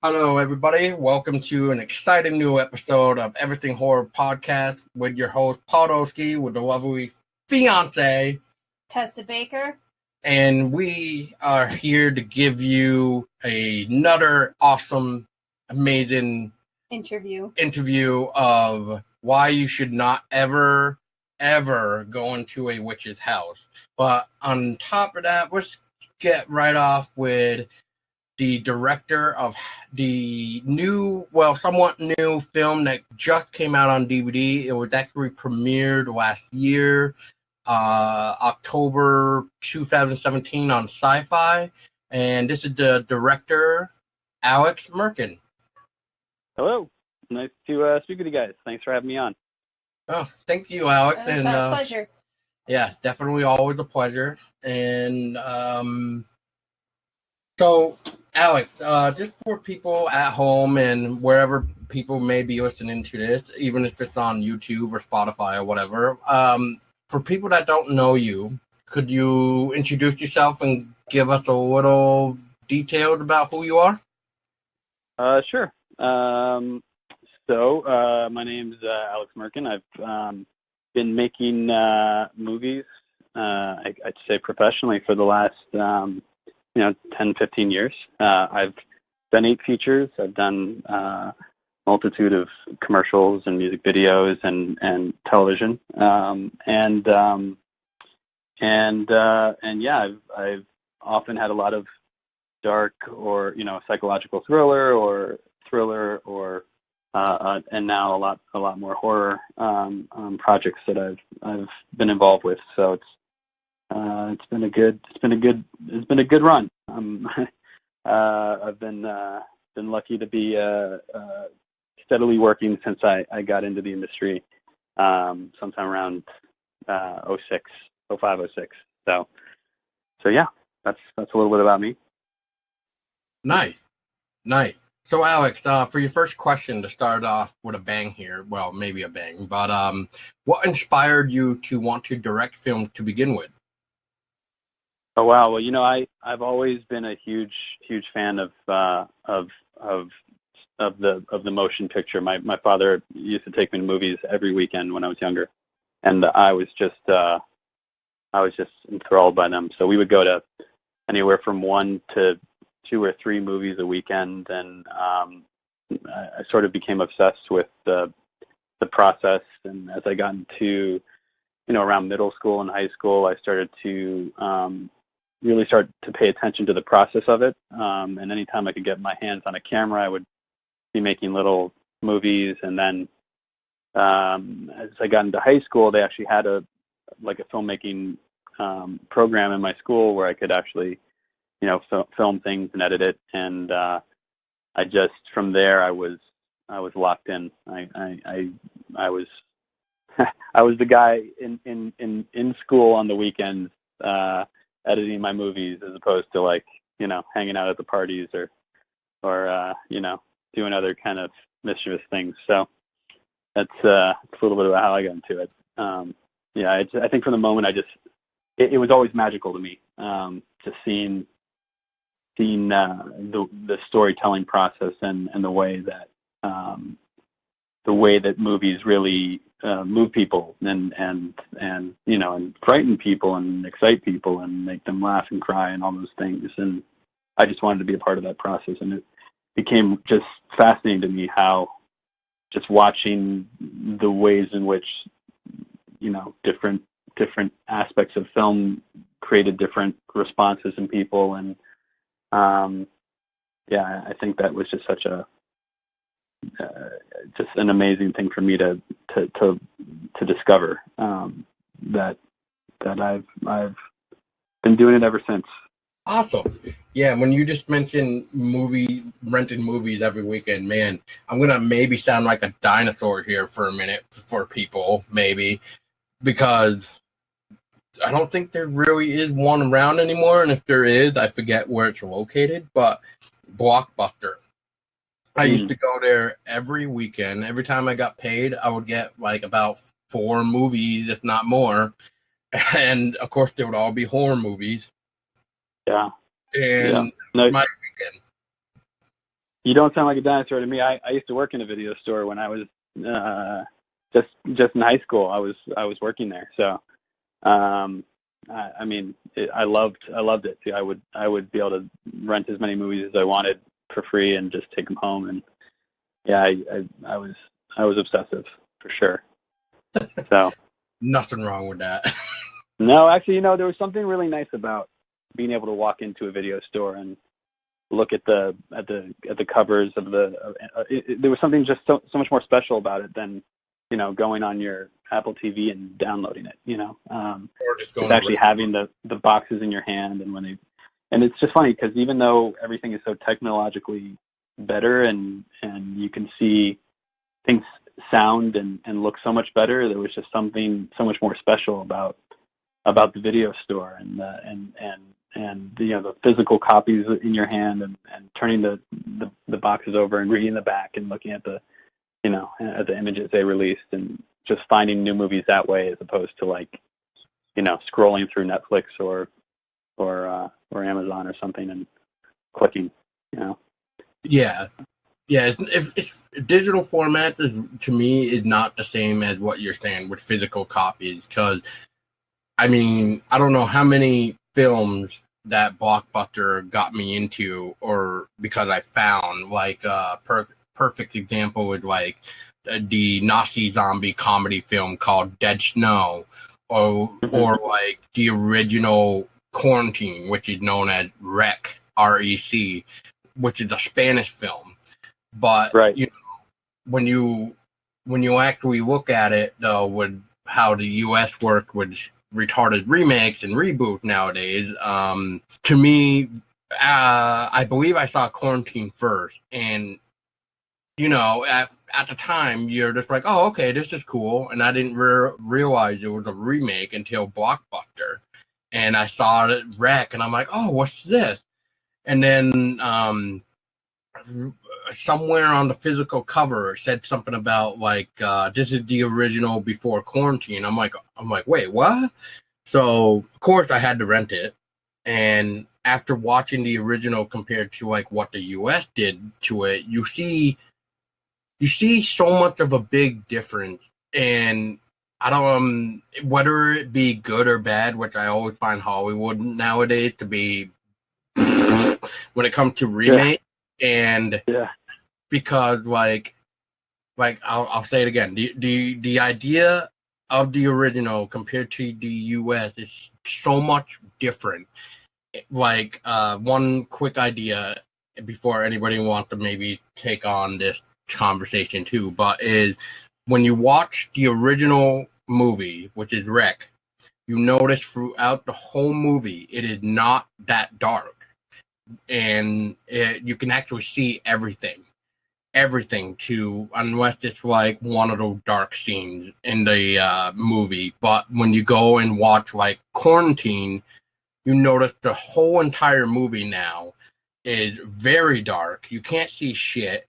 Hello, everybody. Welcome to an exciting new episode of Everything Horror Podcast with your host, Paul Doski, with the lovely fiance, Tessa Baker. And we are here to give you another awesome, amazing interview of why you should not ever go into a witch's house. But on top of that, let's get right off with the director of the somewhat new film that just came out on DVD. It was actually premiered last year, October 2017 on Sci-Fi. And this is the director, Alex Merkin. Hello. Nice to speak with you guys. Thanks for having me on. Oh, thank you, Alex. It's a pleasure. Yeah, definitely always a pleasure. And so, Alex, just for people at home and wherever people may be listening to this, even if it's on YouTube or Spotify or whatever, for people that don't know you, could you introduce yourself and give us a little details about who you are? Sure. My name's Alex Merkin. I've been making movies, I'd say professionally, for the last 10, 15 years. I've done 8 features. I've done multitude of commercials and music videos and television. I've often had a lot of dark or psychological thriller or and now a lot more horror projects that I've been involved with. So it's been a good run. I've been lucky to be steadily working since I got into the industry sometime around 05, 06. So yeah, that's a little bit about me. Nice. So, Alex, for your first question, to start off with a bang here, well, maybe a bang, but what inspired you to want to direct film to begin with? Oh wow! Well, I've always been a huge fan of the motion picture. My father used to take me to movies every weekend when I was younger, and I was just enthralled by them. So we would go to anywhere from 1 to 2 or 3 movies a weekend, and I sort of became obsessed with the process. And as I got into around middle school and high school, I started to really start to pay attention to the process of it. And anytime I could get my hands on a camera, I would be making little movies. And then as I got into high school, they actually had a filmmaking program in my school where I could actually film things and edit it. And I just, from there, I was locked in. I was I was the guy in school on the weekends editing my movies, as opposed to hanging out at the parties or doing other kind of mischievous things. So that's a little bit about how I got into it. I think from the moment it was always magical to me, just seeing the storytelling process and the way that movies really move people and frighten people and excite people and make them laugh and cry and all those things. And I just wanted to be a part of that process, and it became just fascinating to me how just watching the ways in which different aspects of film created different responses in people. And I think that was just such just an amazing thing for me to discover, that I've been doing it ever since. Awesome. Yeah, when you just mentioned renting movies every weekend, man, I'm going to maybe sound like a dinosaur here for a minute for people, maybe, because I don't think there really is one around anymore. And if there is, I forget where it's located, but Blockbuster. I used to go there every weekend. Every time I got paid, I would get about 4 movies, if not more. And of course, they would all be horror movies. Yeah. And my weekend. You don't sound like a dinosaur to me. I used to work in a video store when I was just in high school. I was working there. So, I mean, I loved it. See, I would be able to rent as many movies as I wanted for free and just take them home. And yeah, I was obsessive for sure. So Nothing wrong with that. no, actually, you know, there was something really nice about being able to walk into a video store and look at the covers of there was something just so much more special about it than, you know, going on your Apple TV and downloading it, you know. It's actually having the boxes in your hand, and it's just funny because even though everything is so technologically better and you can see things sound and look so much better, there was just something so much more special about the video store and you know, the physical copies in your hand and turning the boxes over and reading the back and looking at the, you know, at the images they released and just finding new movies that way as opposed to, like, you know, scrolling through Netflix or Amazon or something and clicking, you know. Yeah. If digital format to me is not the same as what you're saying with physical copies, because I mean, I don't know how many films that Blockbuster got me into, or because I found, like, perfect example is like the Nazi zombie comedy film called Dead Snow, or like the original Quarantine, which is known as Rec, R-E-C, which is a Spanish film. But right. You know, when you actually look at it, though, with how the U.S. worked with retarded remakes and reboots nowadays, to me, I believe I saw Quarantine first, and you know, at the time, you're just like, oh, okay, this is cool, and I didn't realize it was a remake until Blockbuster, and I saw it Rec, and I'm like, oh, what's this? And then somewhere on the physical cover it said something about, like, this is the original before Quarantine. I'm like, wait, what? So of course I had to rent it, and after watching the original compared to, like, what the US did to it, you see so much of a big difference. And I don't whether it be good or bad, which I always find Hollywood nowadays to be when it comes to remake. Yeah. And because like I'll say it again, the idea of the original compared to the US is so much different. Like, one quick idea before anybody wants to maybe take on this conversation too, but is when you watch the original movie, which is Rec, you notice throughout the whole movie it is not that dark, and you can actually see everything to, unless it's like one of those dark scenes in the movie. But when you go and watch, like, Quarantine, you notice the whole entire movie now is very dark. You can't see shit,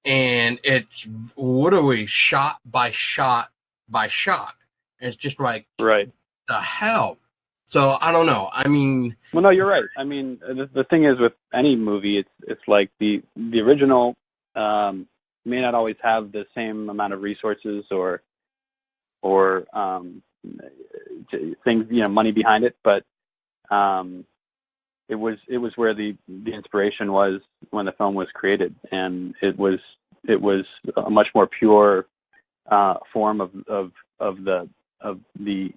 and it's literally shot by shot by shot. It's just like, right, the hell. So I don't know. I mean, well, no, you're right. I mean, the thing is with any movie, it's like the original may not always have the same amount of resources or things, you know, money behind it, but it was where the inspiration was when the film was created, and it was a much more pure form of the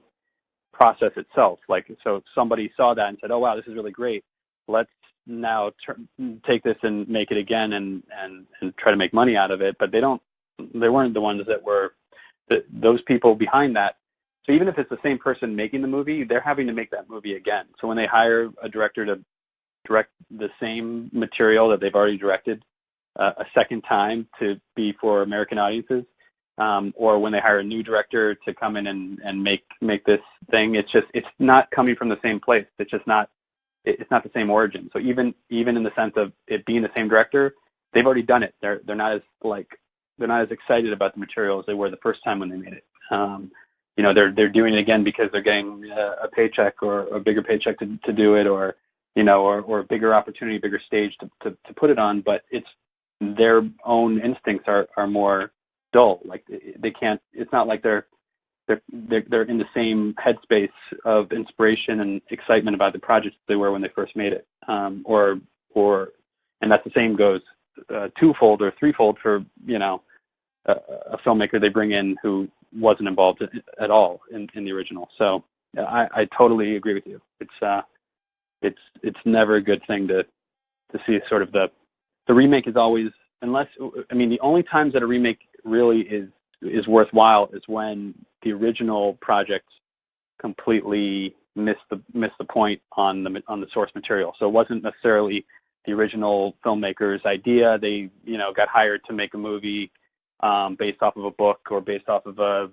process itself. Like, so somebody saw that and said, oh wow, this is really great, let's now take this and make it again and try to make money out of it. But they weren't the ones that were those people behind that. So even if it's the same person making the movie, they're having to make that movie again. So when they hire a director to direct the same material that they've already directed a second time to be for American audiences, or when they hire a new director to come in and make this thing, it's not coming from the same place. It's not the same origin. So even in the sense of it being the same director, they've already done it. They're not as excited about the material as they were the first time when they made it. You know, they're doing it again because they're getting a paycheck or a bigger paycheck to do it, or, you know, or a bigger opportunity, bigger stage to put it on. But their own instincts are more dull. Like they can't. It's not like they're in the same headspace of inspiration and excitement about the project they were when they first made it. And that's the same goes twofold or threefold for a filmmaker they bring in who wasn't involved at all in the original. So I totally agree with you. It's never a good thing to see sort of the remake is always, the only times that a remake really is worthwhile is when the original project completely missed the point on the source material. So it wasn't necessarily the original filmmaker's idea. They got hired to make a movie based off of a book or based off of a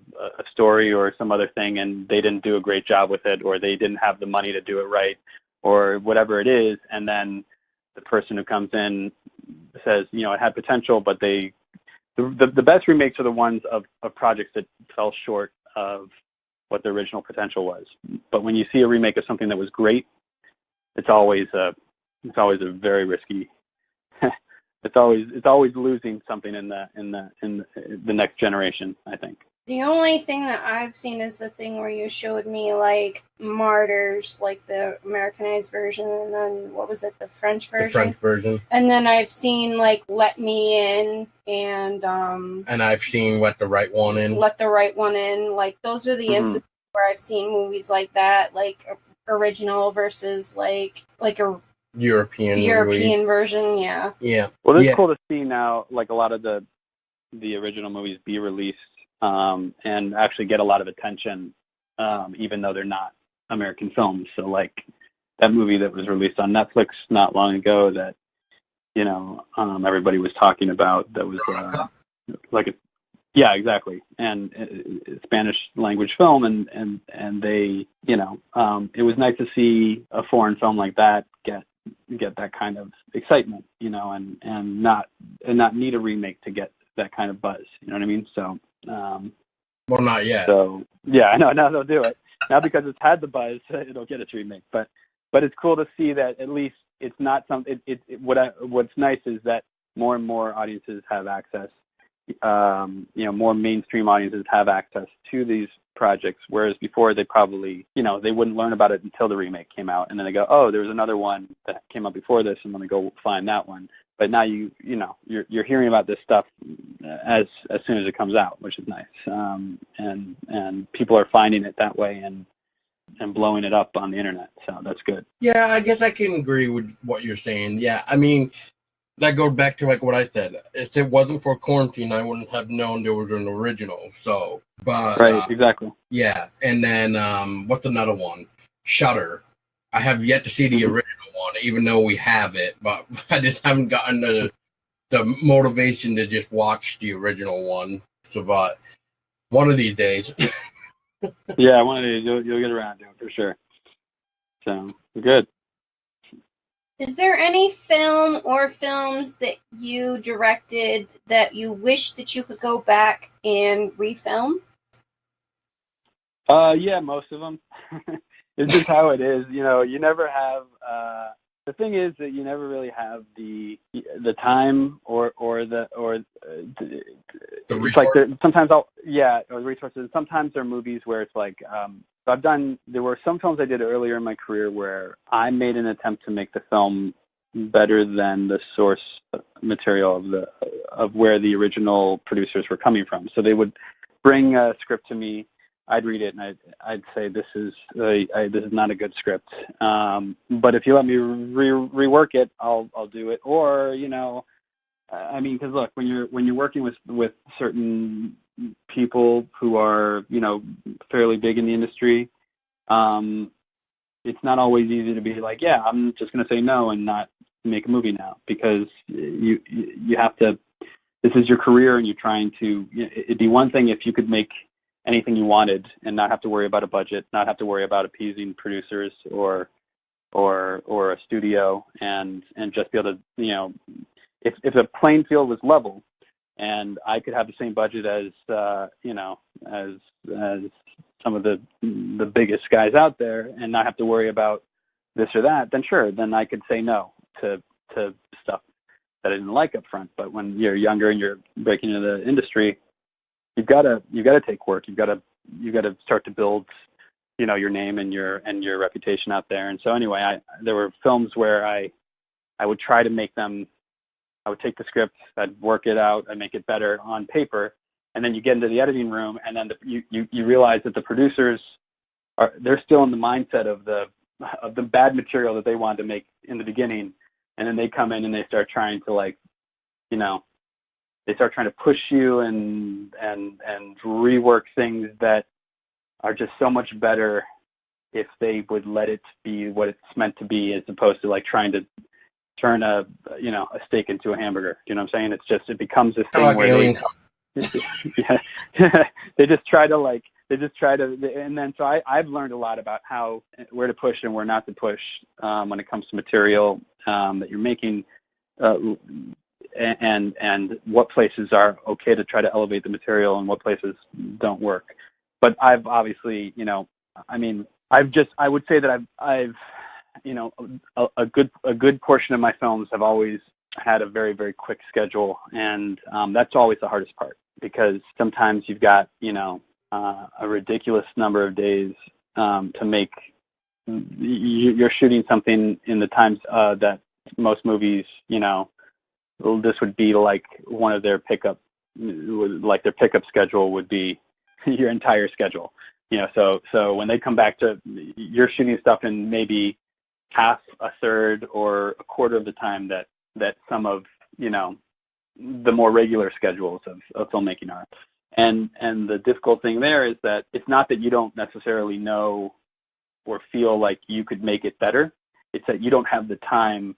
story or some other thing, and they didn't do a great job with it, or they didn't have the money to do it right, or whatever it is. And then the person who comes in says, it had potential, but the best remakes are the ones of projects that fell short of what the original potential was. But when you see a remake of something that was great, it's always a very risky. It's always losing something in the next generation, I think. The only thing that I've seen is the thing where you showed me like Martyrs, like the Americanized version, and then what was it, the French version? The French version. And then I've seen like Let Me In and I've seen Let the Right One In. Let the Right One In. Like those are the instances where I've seen movies like that, like original versus like a European version. Yeah. Well, it's cool to see now, like a lot of the original movies be released and actually get a lot of attention, even though they're not American films. So like that movie that was released on Netflix not long ago that everybody was talking about, that was yeah, exactly, and Spanish language film, and they it was nice to see a foreign film like that get that kind of excitement, and not need a remake to get that kind of buzz. You know what I mean? So, well, not yet. So yeah, I know. Now they'll do it. Now because it's had the buzz, it'll get its remake. But it's cool to see that at least it's not something. What's nice is that more and more audiences have access. More mainstream audiences have access to these projects, whereas before they probably, they wouldn't learn about it until the remake came out, and then they go, oh, there's another one that came out before this, and then they go find that one. But now you're hearing about this stuff as soon as it comes out, which is nice, and people are finding it that way and blowing it up on the internet, so that's good. Yeah, I guess I can agree with what you're saying. Yeah, I mean, that goes back to like what I said. If it wasn't for quarantine, I wouldn't have known there was an original. So, but right, exactly. Yeah, and then what's another one? Shudder. I have yet to see the original one, even though we have it, but I just haven't gotten the motivation to just watch the original one. So, but one of these days. Yeah, one of these you'll get around to it for sure. So good. Is there any film or films that you directed that you wish that you could go back and refilm? Yeah, most of them. It's just how it is. You never have. The thing is that you never really have the time or it's like sometimes or the resources. Sometimes there are movies where it's like. There were some films I did earlier in my career where I made an attempt to make the film better than the source material of where the original producers were coming from. So they would bring a script to me, I'd read it, and I'd say this is not a good script. But if you let me rework it, I'll do it. Or because look, when you're working with certain people who are fairly big in the industry, it's not always easy to be like, yeah, I'm just going to say no and not make a movie now, because you have to. This is your career, and you're trying to. It'd be one thing if you could make anything you wanted and not have to worry about a budget, not have to worry about appeasing producers or a studio, and just be able to if the playing field was level. And I could have the same budget as some of the biggest guys out there, and not have to worry about this or that. Then sure, then I could say no to stuff. that I didn't like up front. But when you're younger and you're breaking into the industry, you've got to take work. You've got to start to build, your name and your reputation out there. And so anyway, there were films where I would try to make them. I would take the script, I'd work it out, I'd make it better on paper, and then you get into the editing room, and then you realize that the producers they're still in the mindset of the bad material that they wanted to make in the beginning, and then they come in and they start trying to they start trying to push you and rework things that are just so much better if they would let it be what it's meant to be, as opposed to trying to turn a steak into a hamburger. You know what I'm saying? It becomes this thing where they just try to and then so I've learned a lot about where to push and where not to push when it comes to material that you're making, and what places are okay to try to elevate the material and what places don't work. But I've obviously, I would say that I've a good portion of my films have always had a very, very quick schedule, and that's always the hardest part, because sometimes you've got a ridiculous number of days to make. You're shooting something in the times that most movies, this would be like one of their pickup schedule would be your entire schedule. So when they come back to, you're shooting stuff in maybe half, a third, or a quarter of the time that some of the more regular schedules of filmmaking are. And the difficult thing there is that it's not that you don't necessarily know or feel like you could make it better. It's that you don't have the time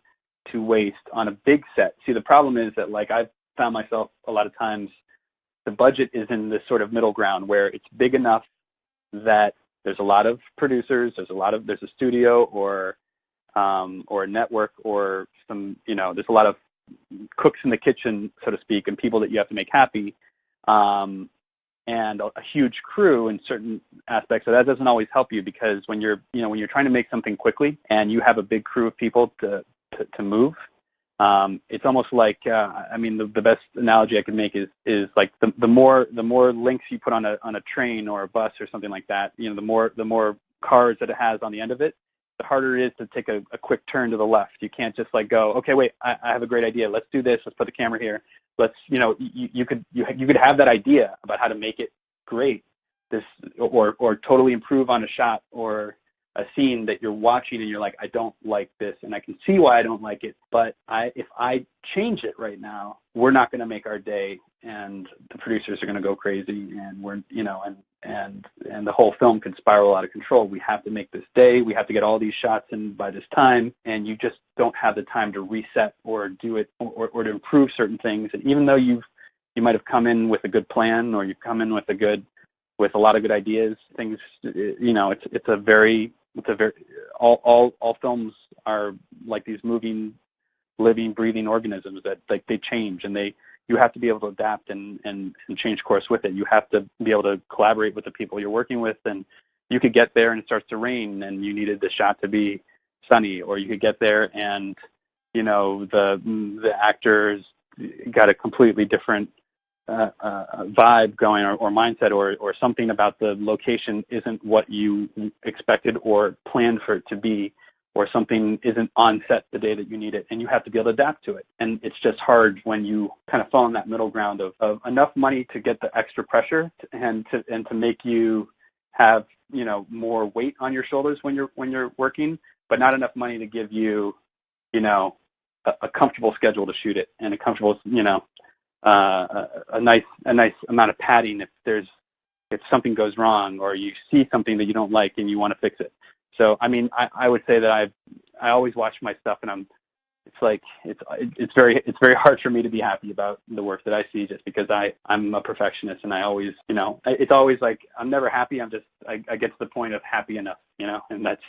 to waste on a big set. See, the problem is that I've found myself a lot of times, the budget is in this sort of middle ground where it's big enough that there's a lot of producers, there's a studio or a network or some, there's a lot of cooks in the kitchen, so to speak, and people that you have to make happy, and a huge crew in certain aspects. So that doesn't always help you, because when you're trying to make something quickly and you have a big crew of people to move, it's almost like the best analogy I can make is like the more links you put on a train or a bus or something like that, the more cars that it has on the end of it, the harder it is to take a quick turn to the left. You can't just go, okay, wait, I have a great idea. Let's do this. Let's put the camera here. Let's, you could have that idea about how to make it great, or totally improve on a shot or a scene that you're watching and you're like, I don't like this, and I can see why I don't like it, but if I change it right now, we're not going to make our day, and the producers are going to go crazy, and we're, and the whole film could spiral out of control. We have to make this day. We have to get all these shots in by this time, and you just don't have the time to reset or do it or to improve certain things. And even though you might have come in with a good plan, or you've come in with a lot of good ideas, things, all films are like these moving, living, breathing organisms that they change, and you have to be able to adapt and change course with it. You have to be able to collaborate with the people you're working with, and you could get there and it starts to rain and you needed the shot to be sunny, or you could get there and the actors got a completely different vibe going, or mindset, or something about the location isn't what you expected or planned for it to be, or something isn't on set the day that you need it, and you have to be able to adapt to it. And it's just hard when you kind of fall in that middle ground of enough money to get the extra pressure and to make you have more weight on your shoulders when you're working, but not enough money to give you a comfortable schedule to shoot it, and a comfortable a nice amount of padding if something goes wrong, or you see something that you don't like and you want to fix it. So I would say that I always watch my stuff, and it's very hard for me to be happy about the work that I see, just because I'm a perfectionist, and I always it's always like I'm never happy. I get to the point of happy enough, and that's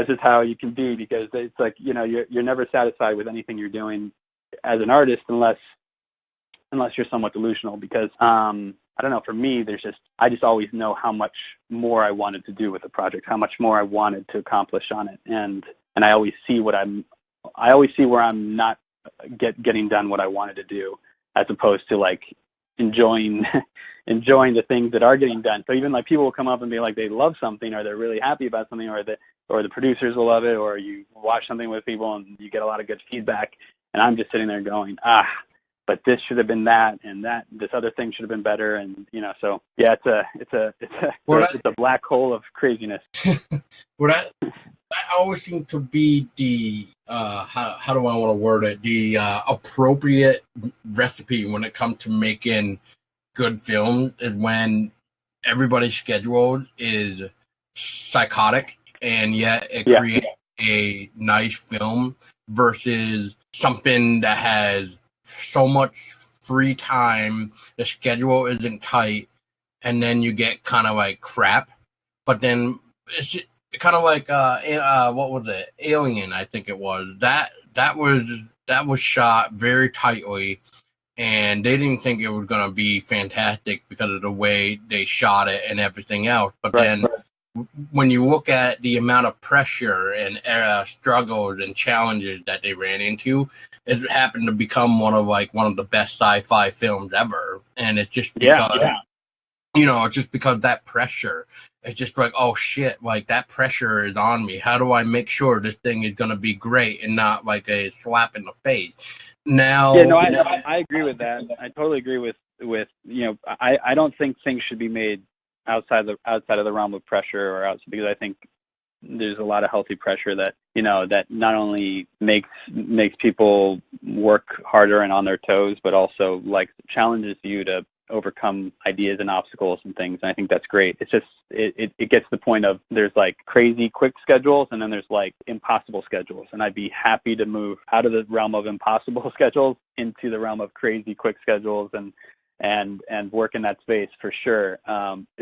just how you can be, because it's like you're never satisfied with anything you're doing as an artist unless you're somewhat delusional, because I don't know, for me, I just always know how much more I wanted to do with the project, how much more I wanted to accomplish on it. And I always see where I'm not getting done what I wanted to do, as opposed to like enjoying the things that are getting done. So even like people will come up and be like they love something, or they're really happy about something, or the producers will love it, or you watch something with people and you get a lot of good feedback, and I'm just sitting there going, but this should have been that, and this other thing should have been better, and so yeah, it's a black hole of craziness. Well, that always seems to be the how do I want to word it? The appropriate recipe when it comes to making good films is when everybody's schedule is psychotic, and yet it creates a nice film versus something that has so much free time, the schedule isn't tight, and then you get kind of like crap. But then it's just kind of like what was it? Alien, I think it was. That was shot very tightly, and they didn't think it was gonna be fantastic because of the way they shot it and everything else. But then when you look at the amount of pressure and struggles and challenges that they ran into, it happened to become one of the best sci-fi films ever. And it's just because, it's just because that pressure, it's just like, oh shit, like that pressure is on me. How do I make sure this thing is going to be great and not like a slap in the face? Now, I agree with that. I totally agree with I don't think things should be made outside of the realm of pressure or outside, because I think there's a lot of healthy pressure that that not only makes people work harder and on their toes, but also like challenges you to overcome ideas and obstacles and things. And I think that's great. It's just it gets to the point of there's like crazy quick schedules, and then there's like impossible schedules. And I'd be happy to move out of the realm of impossible schedules into the realm of crazy quick schedules and work in that space for sure.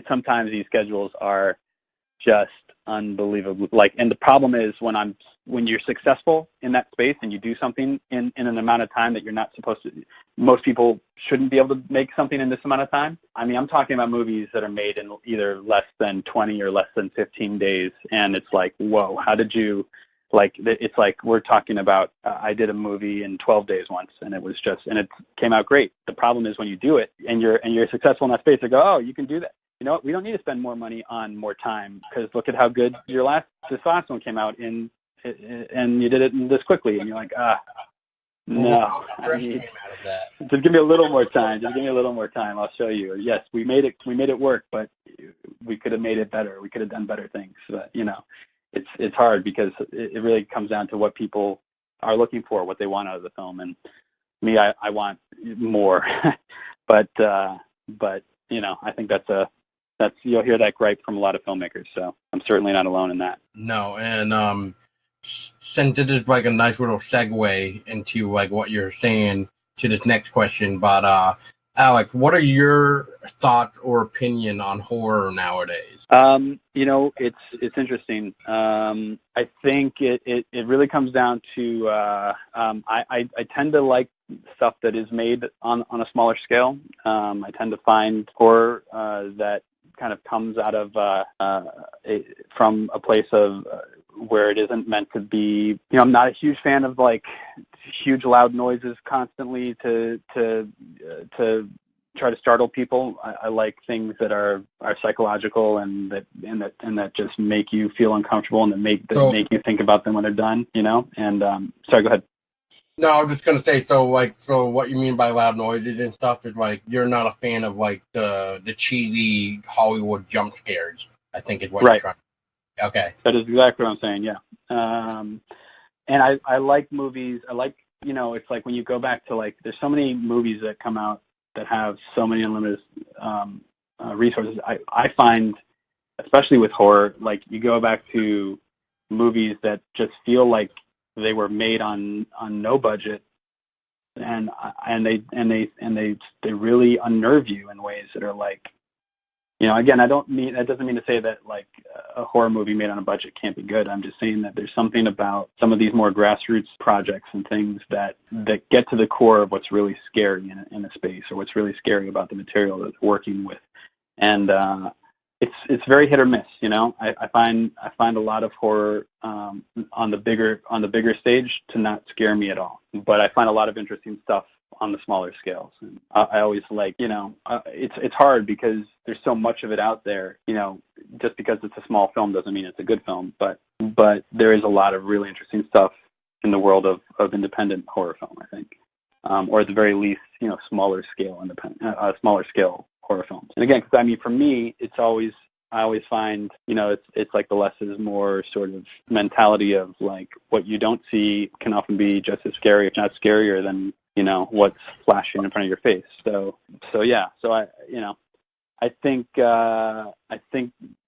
Sometimes these schedules are just unbelievable. And the problem is when you're successful in that space and you do something in an amount of time that you're not supposed to. Most people shouldn't be able to make something in this amount of time. I mean, I'm talking about movies that are made in either less than 20 or less than 15 days, and it's like, whoa, how did you? It's like we're talking about. I did a movie in 12 days once, and it came out great. The problem is when you do it and you're successful in that space, they go, oh, you can do that. You know what? We don't need to spend more money on more time, because look at how good this last one came out in, and you did it this quickly, and you're like, no. Just give me a little more time. I'll show you. Yes, we made it work, but we could have made it better. We could have done better things. But it's hard because it really comes down to what people are looking for, what they want out of the film. And me, I want more, but I think that's you'll hear that gripe from a lot of filmmakers. So I'm certainly not alone in that. No. And, since it is like a nice little segue into like what you're saying to this next question, but, Alex, what are your thoughts or opinion on horror nowadays? It's interesting. I think it really comes down to I tend to like stuff that is made on a smaller scale. I tend to find horror that kind of comes out of from a place of where it isn't meant to be. I'm not a huge fan of like huge loud noises constantly to try to startle people. I like things that are psychological and that just make you feel uncomfortable and that make you think about them when they're done. And sorry, go ahead. No, I was just gonna say, so what you mean by loud noises and stuff is like you're not a fan of like the cheesy Hollywood jump scares, I think is what you're trying. Okay. That is exactly what I'm saying, yeah. And I like movies. I like, it's like when you go back to like, there's so many movies that come out that have so many unlimited resources. I find, especially with horror, like you go back to movies that just feel like they were made on no budget, and they really unnerve you in ways that are like, again, that doesn't mean to say that like a horror movie made on a budget can't be good. I'm just saying that there's something about some of these more grassroots projects and things that get to the core of what's really scary in a space, or what's really scary about the material that they're working with. And it's very hit or miss. You know, I find a lot of horror on the bigger stage to not scare me at all, but I find a lot of interesting stuff on the smaller scales. And I always like, you know, it's hard because there's so much of it out there. You know, just because it's a small film doesn't mean it's a good film, but there is a lot of really interesting stuff in the world of independent horror film, I think, or at the very least, you know, smaller scale horror films. And again, because I mean, for me, I always find, you know, it's like the less is more sort of mentality of like what you don't see can often be just as scary, if not scarier than, you know, what's flashing in front of your face. So yeah. So I think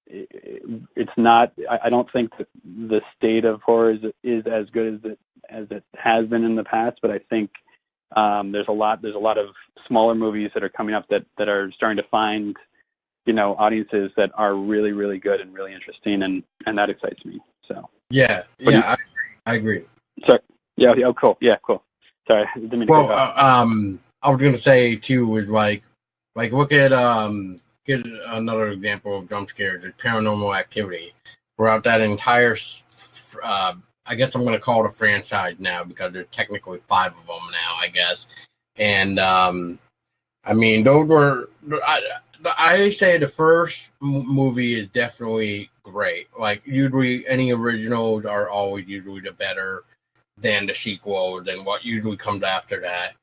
it's not. I don't think that the state of horror is as good as it has been in the past. But I think there's a lot of smaller movies that are coming up that are starting to find, you know, audiences that are really, really good and really interesting, and that excites me. So yeah, I agree. Sorry. Yeah. Oh, cool. Yeah, cool. Sorry. Well, I was gonna say too is like look at here's another example of jump scares. Is Paranormal Activity. Throughout that entire, I guess I'm gonna call it a franchise now because there's technically 5 of them now, I guess. And I mean, those were. I say the first movie is definitely great. Like usually, any originals are always usually the better than the sequel, than what usually comes after that.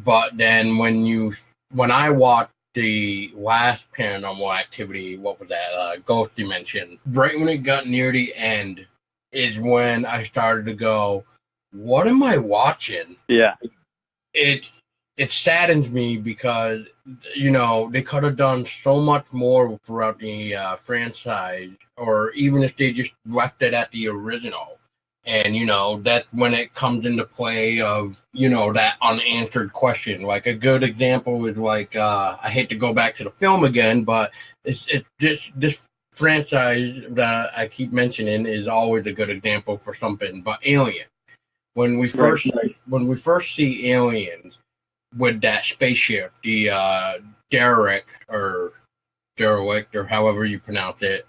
But then when I watched the last Paranormal Activity, what was that? Ghost Dimension. Right when it got near the end is when I started to go, what am I watching? Yeah. It saddens me because, you know, they could have done so much more throughout the franchise, or even if they just left it at the original. And, you know, that's when it comes into play of, you know, that unanswered question. Like a good example is like, I hate to go back to the film again, but it's this franchise that I keep mentioning is always a good example for something. But Alien, when we first see aliens with that spaceship, the derelict or however you pronounce it,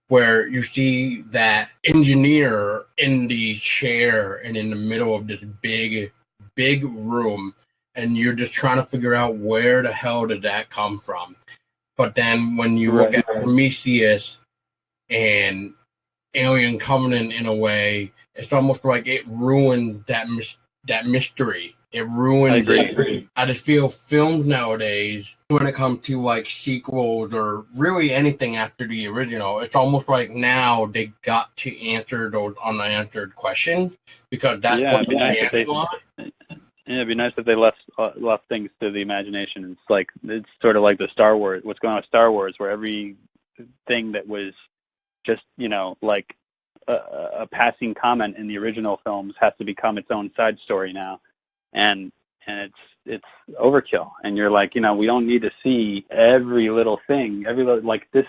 where you see that engineer in the chair and in the middle of this big room, and you're just trying to figure out where the hell did that come from. But then when you look at Prometheus and Alien Covenant in a way, it's almost like it ruined that mystery. It ruins it. I just feel films nowadays, when it comes to like sequels or really anything after the original, it's almost like now they got to answer those unanswered questions because that's what the answer was. Yeah, it'd be nice if they left things to the imagination. It's sort of like the Star Wars. What's going on with Star Wars, where every thing that was just, you know, like a passing comment in the original films has to become its own side story now. And it's overkill, and you're like, you know, we don't need to see every little thing, this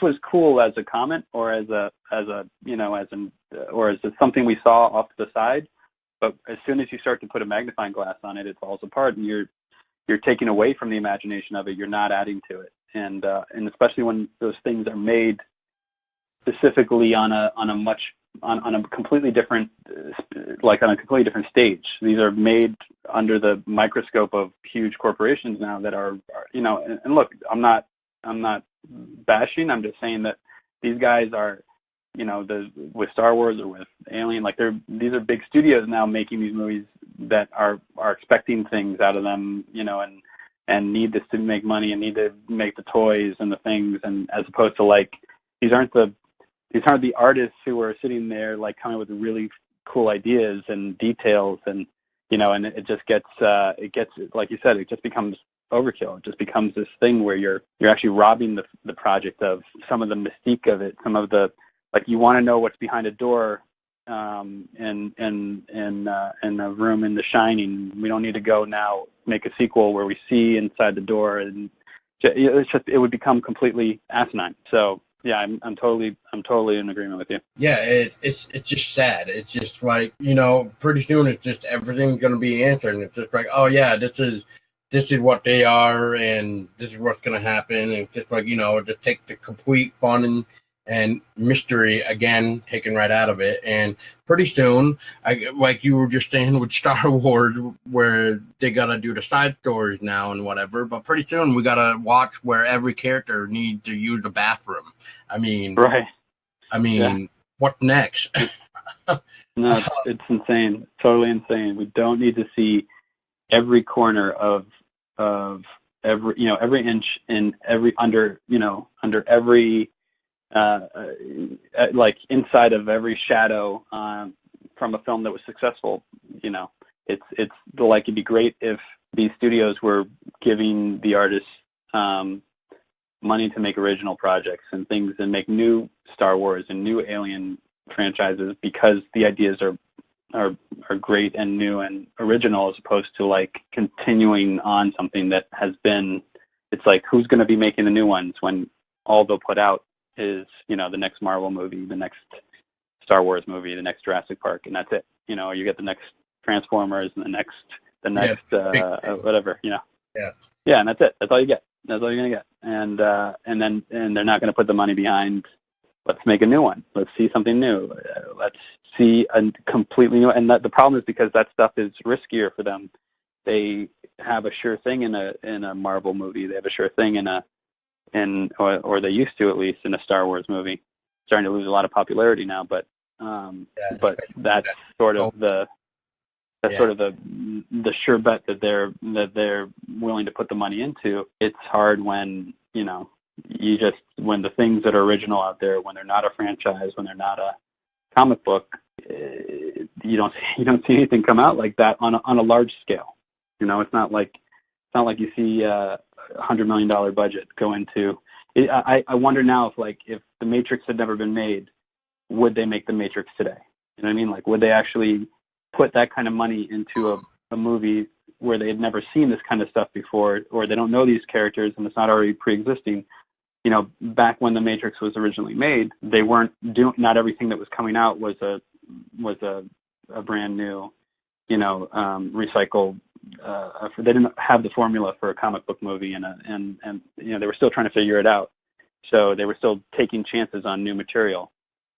was cool as a comment or as something we saw off to the side, but as soon as you start to put a magnifying glass on it, it falls apart, and you're taking away from the imagination of it. You're not adding to it, and especially when those things are made specifically on a completely different stage. These are made under the microscope of huge corporations now that are, you know, and look, I'm not bashing. I'm just saying that these guys are, you know, with Star Wars or with Alien, like these are big studios now making these movies that are expecting things out of them, you know, and need this to make money and need to make the toys and the things, and as opposed to like these aren't the artists who are sitting there like coming with really cool ideas and details, and you know, and it just gets like you said, it just becomes overkill. It just becomes this thing where you're actually robbing the project of some of the mystique of it, some of the, like, you want to know what's behind a door in a room in The Shining. We don't need to go now make a sequel where we see inside the door, and it would become completely asinine. So yeah, I'm totally in agreement with you. Yeah, it's just sad. It's just like, you know, pretty soon it's just everything's gonna be answered, and it's just like, oh yeah, this is this is what they are, and this is what's going to happen. And it's just like, just take the complete fun and mystery, again, taken right out of it. And pretty soon, like you were just saying with Star Wars, where they got to do the side stories now and whatever, but pretty soon we got to watch where every character needs to use the bathroom. I mean, right. What next? No, it's insane. Totally insane. We don't need to see every corner of every inch in under every like inside of every shadow from a film that was successful. It's like, it'd be great if these studios were giving the artists money to make original projects and things, and make new Star Wars and new Alien franchises, because the ideas are great and new and original, as opposed to like continuing on something that has been. It's like, who's going to be making the new ones when all they'll put out is the next Marvel movie, the next Star Wars movie, the next Jurassic Park, and that's it. You get the next Transformers and the next whatever. Yeah, and that's it. That's all you get. That's all you're gonna get. And they're not gonna put the money behind, let's make a new one. Let's see something new. Let's see a completely new. And the problem is, because that stuff is riskier for them. They have a sure thing in a Marvel movie. They have a sure thing or they used to, at least, in a Star Wars movie. Starting to lose a lot of popularity now, but that's sort of the sure bet that they're willing to put the money into. It's hard when when the things that are original out there, when they're not a franchise, when they're not a comic book, you don't see anything come out like that on a large scale. It's not like you see a $100 million budget go into. I wonder now if the Matrix had never been made, would they make the Matrix today? You know what I mean? Like, would they actually put that kind of money into a movie where they had never seen this kind of stuff before, or they don't know these characters and it's not already pre-existing? Back when the Matrix was originally made, they weren't doing. Not everything that was coming out was a brand new, recycled. They didn't have the formula for a comic book movie, and they were still trying to figure it out. So they were still taking chances on new material.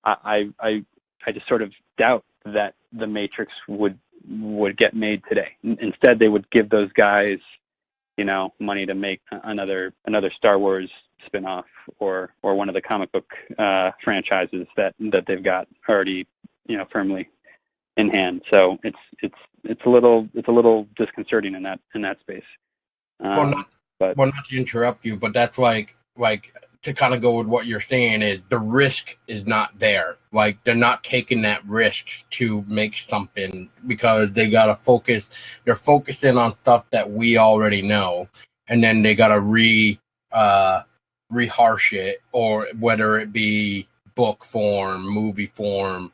I just sort of doubt that the Matrix would get made today. Instead, they would give those guys, money to make another Star Wars spin-off or one of the comic book franchises that they've got already, firmly in hand. So it's a little disconcerting in that space. Not to interrupt you, but that's like to kind of go with what you're saying, is the risk is not there. Like, they're not taking that risk to make something, because they gotta focus. They're focusing on stuff that we already know, and then they gotta rehash it, or whether it be book form, movie form,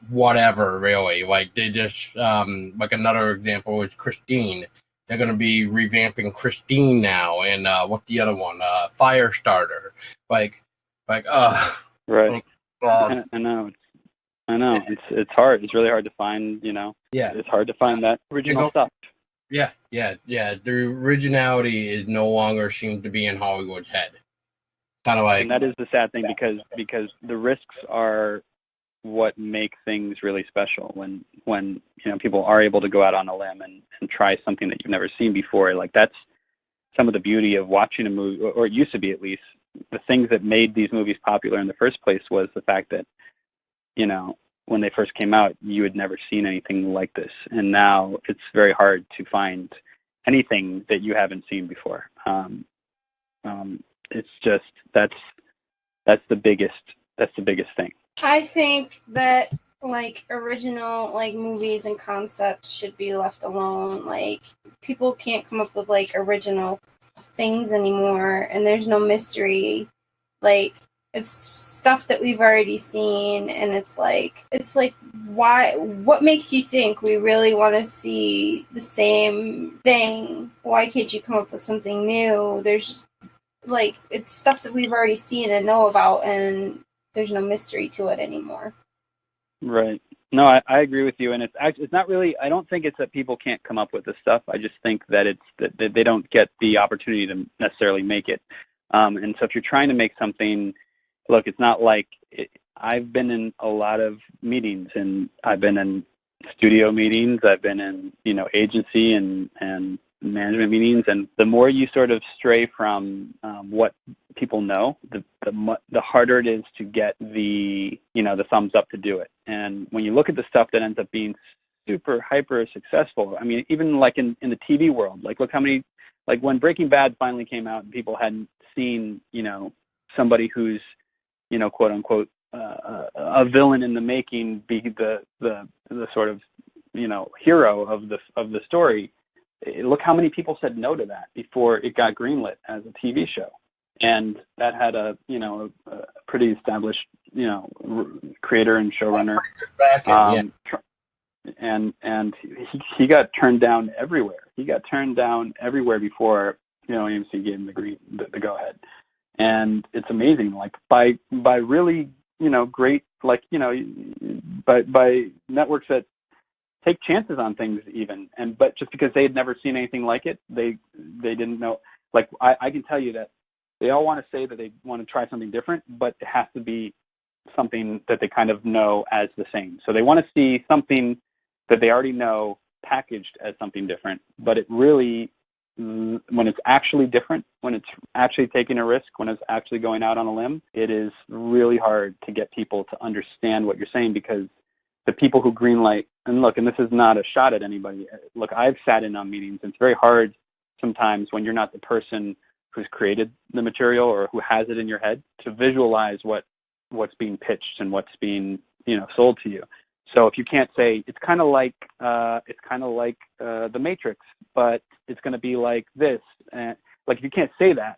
whatever, really. Like, they just like, another example is Christine. They're going to be revamping Christine now, and what's the other one? Firestarter. Right. I know. It's hard. It's really hard to find. Yeah. It's hard to find that original stuff. Yeah. The originality is no longer seems to be in Hollywood's head. Kind of like, and that is the sad thing, because the risks are what make things really special. When people are able to go out on a limb and try something that you've never seen before. Like, that's some of the beauty of watching a movie, or it used to be, at least. The things that made these movies popular in the first place was the fact that, when they first came out, you had never seen anything like this. And now it's very hard to find anything that you haven't seen before. It's just, that's the biggest thing. I think that original movies and concepts should be left alone. Like, people can't come up with original things anymore, and there's no mystery. Like, it's stuff that we've already seen, and it's like why? What makes you think we really want to see the same thing? Why can't you come up with something new? There's it's stuff that we've already seen and know about, and there's no mystery to it anymore. Right. No, I agree with you, and it's not really. I don't think it's that people can't come up with this stuff. I just think that it's that they don't get the opportunity to necessarily make it. And so if you're trying to make something, look, it's not like I've been in a lot of meetings, and I've been in studio meetings. I've been in agency and management meetings, and the more you sort of stray from what people know, the harder it is to get the thumbs up to do it. And when you look at the stuff that ends up being super hyper successful, I mean, even like in the TV world, like look how many, like when Breaking Bad finally came out and people hadn't seen somebody who's quote unquote a villain in the making be the sort of hero of the story. Look how many people said no to that before it got greenlit as a TV show, and that had a pretty established creator and showrunner, and he got turned down everywhere. He got turned down everywhere before AMC gave him the go ahead, and it's amazing. Like by really great by networks that take chances on things even, but just because they had never seen anything like it, they didn't know. Like I can tell you that they all want to say that they want to try something different, but it has to be something that they kind of know as the same. So they want to see something that they already know packaged as something different, but it really, when it's actually different, when it's actually taking a risk, when it's actually going out on a limb, it is really hard to get people to understand what you're saying, because the people who greenlight, and look, and this is not a shot at anybody. Look, I've sat in on meetings. It's very hard sometimes when you're not the person who's created the material or who has it in your head to visualize what's being pitched and what's being sold to you. So if you can't say, it's kind of like The Matrix, but it's going to be like this, and like if you can't say that,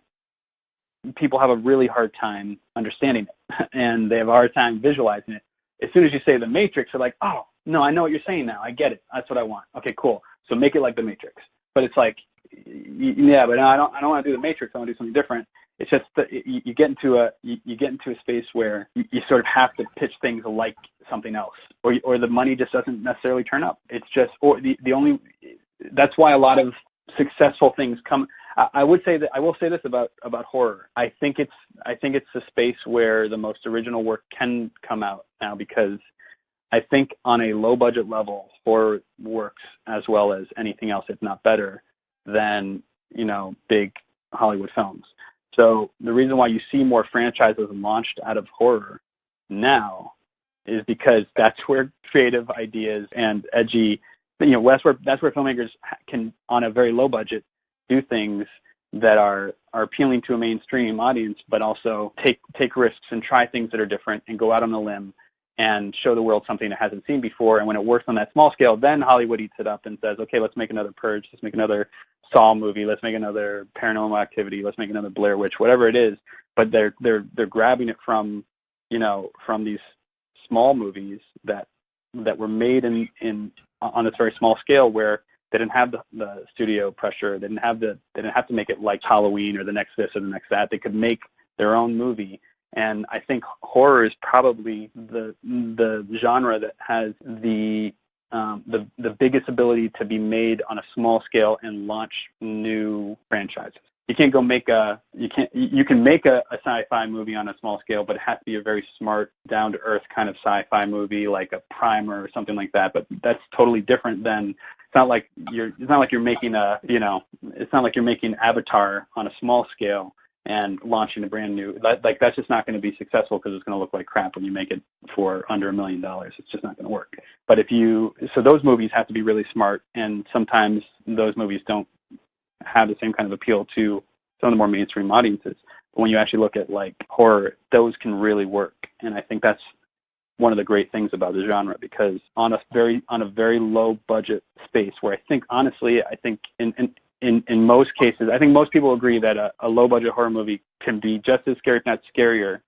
people have a really hard time understanding it, and they have a hard time visualizing it. As soon as you say The Matrix, they're like, oh, no, I know what you're saying now. I get it. That's what I want. Okay, cool. So make it like The Matrix. But it's like, yeah, but no, I don't want to do The Matrix. I want to do something different. It's just that you get into a space where you sort of have to pitch things like something else, or the money just doesn't necessarily turn up. It's just, or the only, that's why a lot of successful things come. I will say this about horror. I think it's the space where the most original work can come out now, because I think on a low budget level, horror works as well as anything else, if not better, than big Hollywood films. So the reason why you see more franchises launched out of horror now is because that's where creative ideas and edgy, that's where filmmakers can, on a very low budget, do things that are appealing to a mainstream audience, but also take risks and try things that are different and go out on a limb and show the world something it hasn't seen before. And when it works on that small scale, then Hollywood eats it up and says, okay, let's make another Purge, let's make another Saw movie, let's make another Paranormal Activity, let's make another Blair Witch, whatever it is. But they're grabbing it from these small movies that were made on this very small scale, where they didn't have the studio pressure, they didn't have to make it like Halloween or the next this or the next that. They could make their own movie. And I think horror is probably the genre that has the biggest ability to be made on a small scale and launch new franchises. You can't you can make a sci-fi movie on a small scale, but it has to be a very smart, down to earth kind of sci-fi movie, like a Primer or something like that. But that's totally different than, it's not like you're making Avatar on a small scale and launching a brand new, like that's just not going to be successful, because it's going to look like crap when you make it for under $1 million. It's just not going to work. But so those movies have to be really smart, and sometimes those movies don't have the same kind of appeal to some of the more mainstream audiences. But when you actually look at like horror, those can really work. And I think that's one of the great things about the genre, because on a very low budget space, where I think in most cases, I think most people agree that a low budget horror movie can be just as scary, if not scarier,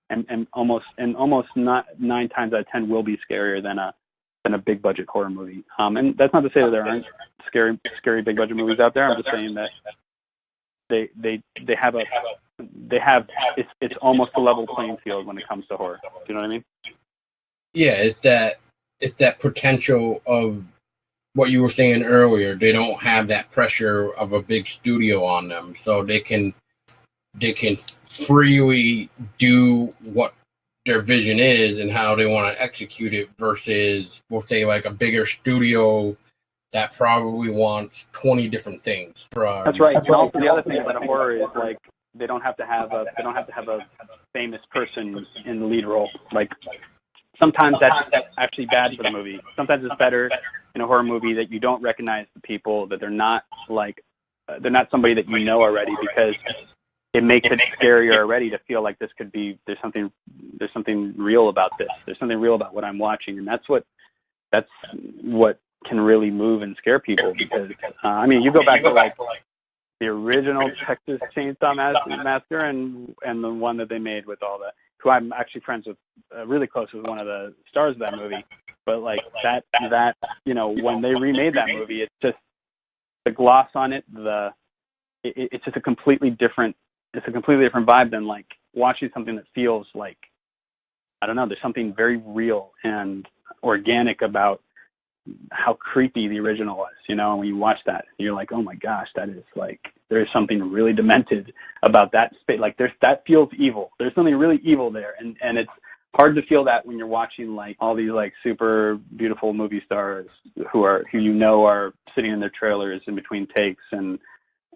and almost not 9 times out of 10 will be scarier than a big budget horror movie. And that's not to say that there aren't scary big budget movies out there. I'm just saying that it's almost a level playing field when it comes to horror. Do you know what I mean? Yeah, it's that it's that potential of what you were saying earlier. They don't have that pressure of a big studio on them, so they can freely do what their vision is and how they want to execute it versus, we'll say, like a bigger studio that probably wants 20 different things. That's right. And also the other thing about a horror is like they don't have to have a famous person in the lead role. Like sometimes that's actually bad for the movie. Sometimes it's better in a horror movie that you don't recognize the people, that they're not somebody that you know already, because it makes it scarier already to feel like this could be, there's something real about this. There's something real about what I'm watching, and that's what can really move and scare people. Because I mean, you go back to like the original Texas Chainsaw Massacre and the one that they made with all the, who I'm actually friends with, really close with one of the stars of that movie. But like that, you know, when they remade that movie, it's just the gloss on it. It's just a completely different vibe than like watching something that feels like, I don't know, there's something very real and organic about how creepy the original was, you know. And when you watch that, you're like, oh my gosh, that is like, there's something really demented about that space. Like that feels evil. There's something really evil there, and it's hard to feel that when you're watching like all these like super beautiful movie stars who you know are sitting in their trailers in between takes. And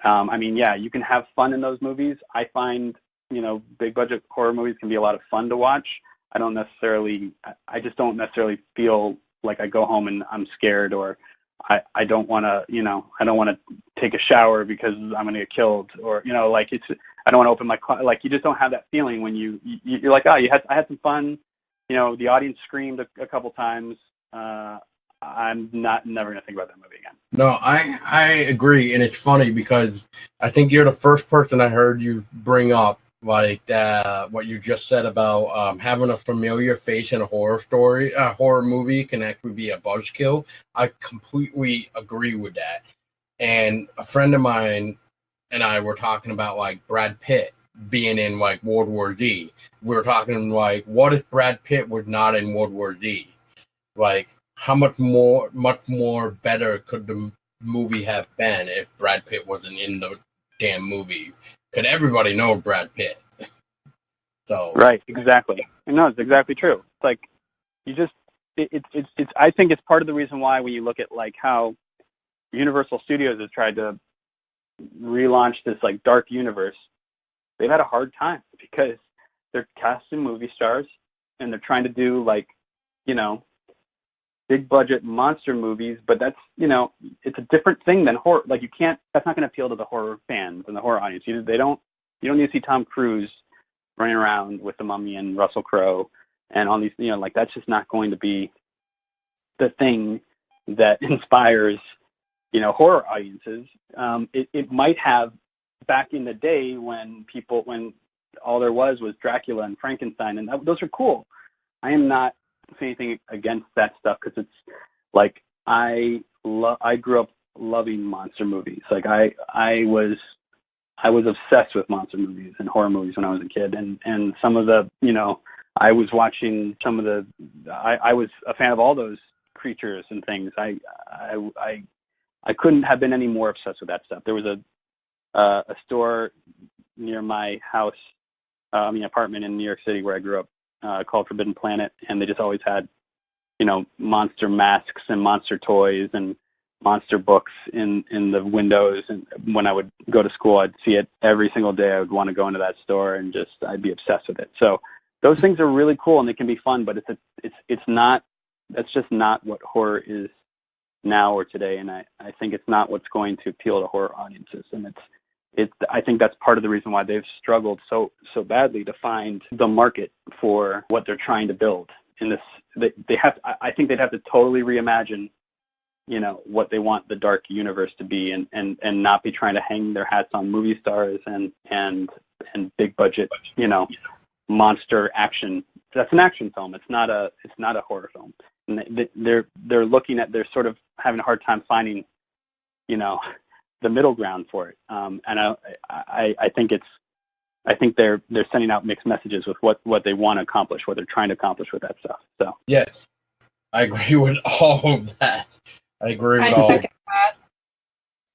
I mean, yeah, you can have fun in those movies. I find, you know, big budget horror movies can be a lot of fun to watch. I just don't necessarily feel like I go home and I'm scared, or I don't want to, you know, I don't want to take a shower because I'm going to get killed, or, you know, like I don't want to open my like, you just don't have that feeling when you're like, oh, I had some fun, you know, the audience screamed a couple times. I'm never going to think about that movie again. No, I agree. And it's funny because I think you're the first person I heard you bring up like what you just said about having a familiar face in a horror movie can actually be a buzzkill. I completely agree with that. And a friend of mine and I were talking about like Brad Pitt being in like World War Z. We were talking like, what if Brad Pitt was not in World War Z? Like, how much more better could the movie have been if Brad Pitt wasn't in the damn movie? Could everybody know Brad Pitt? So right, exactly. No, it's exactly true. It's like you just it's. I think it's part of the reason why when you look at like how Universal Studios has tried to relaunch this like dark universe, they've had a hard time because they're casting movie stars and they're trying to do like, you know, big budget monster movies, but that's, you know, it's a different thing than horror. Like that's not going to appeal to the horror fans and the horror audience. You don't need to see Tom Cruise running around with the Mummy and Russell Crowe and all these, you know, like that's just not going to be the thing that inspires, you know, horror audiences. It might have back in the day when all there was Dracula and Frankenstein, and those are cool. I am not saying anything against that stuff because it's like I grew up loving monster movies. Like I was obsessed with monster movies and horror movies when I was a kid, and some of the, you know, I was watching some of the I was a fan of all those creatures and things. I couldn't have been any more obsessed with that stuff. There was a store near my house, apartment in New York City where I grew up, called Forbidden Planet, and they just always had, you know, monster masks and monster toys and monster books in the windows. And when I would go to school, I'd see it every single day. I would want to go into that store and I'd be obsessed with it. So those things are really cool and they can be fun, but that's just not what horror is now or today. And I think it's not what's going to appeal to horror audiences. And I think that's part of the reason why they've struggled so badly to find the market for what they're trying to build in this. I think they'd have to totally reimagine, you know, what they want the dark universe to be, and not be trying to hang their hats on movie stars and big budget, you know, monster action. That's an action film. It's not a horror film. And they're sort of having a hard time finding, you know, the middle ground for it. And I think they're sending out mixed messages with what they want to accomplish, what they're trying to accomplish with that stuff. So yes, I agree with all of that. I agree with I all. second that.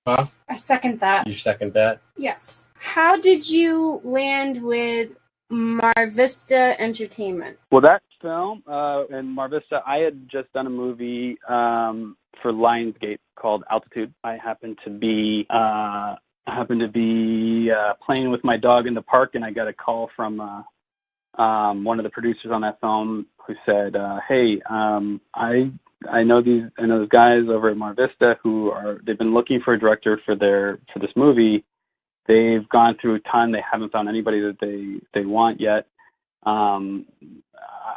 Huh? I second that. You second that? Yes. How did you land with Mar Vista Entertainment? Well, that film in Mar Vista, I had just done a movie for Lionsgate called Altitude. I happened to be playing with my dog in the park, and I got a call from one of the producers on that film who said, "Hey, I know those guys over at Mar Vista they've been looking for a director for this movie. They've gone through a ton. They haven't found anybody that they want yet. I'm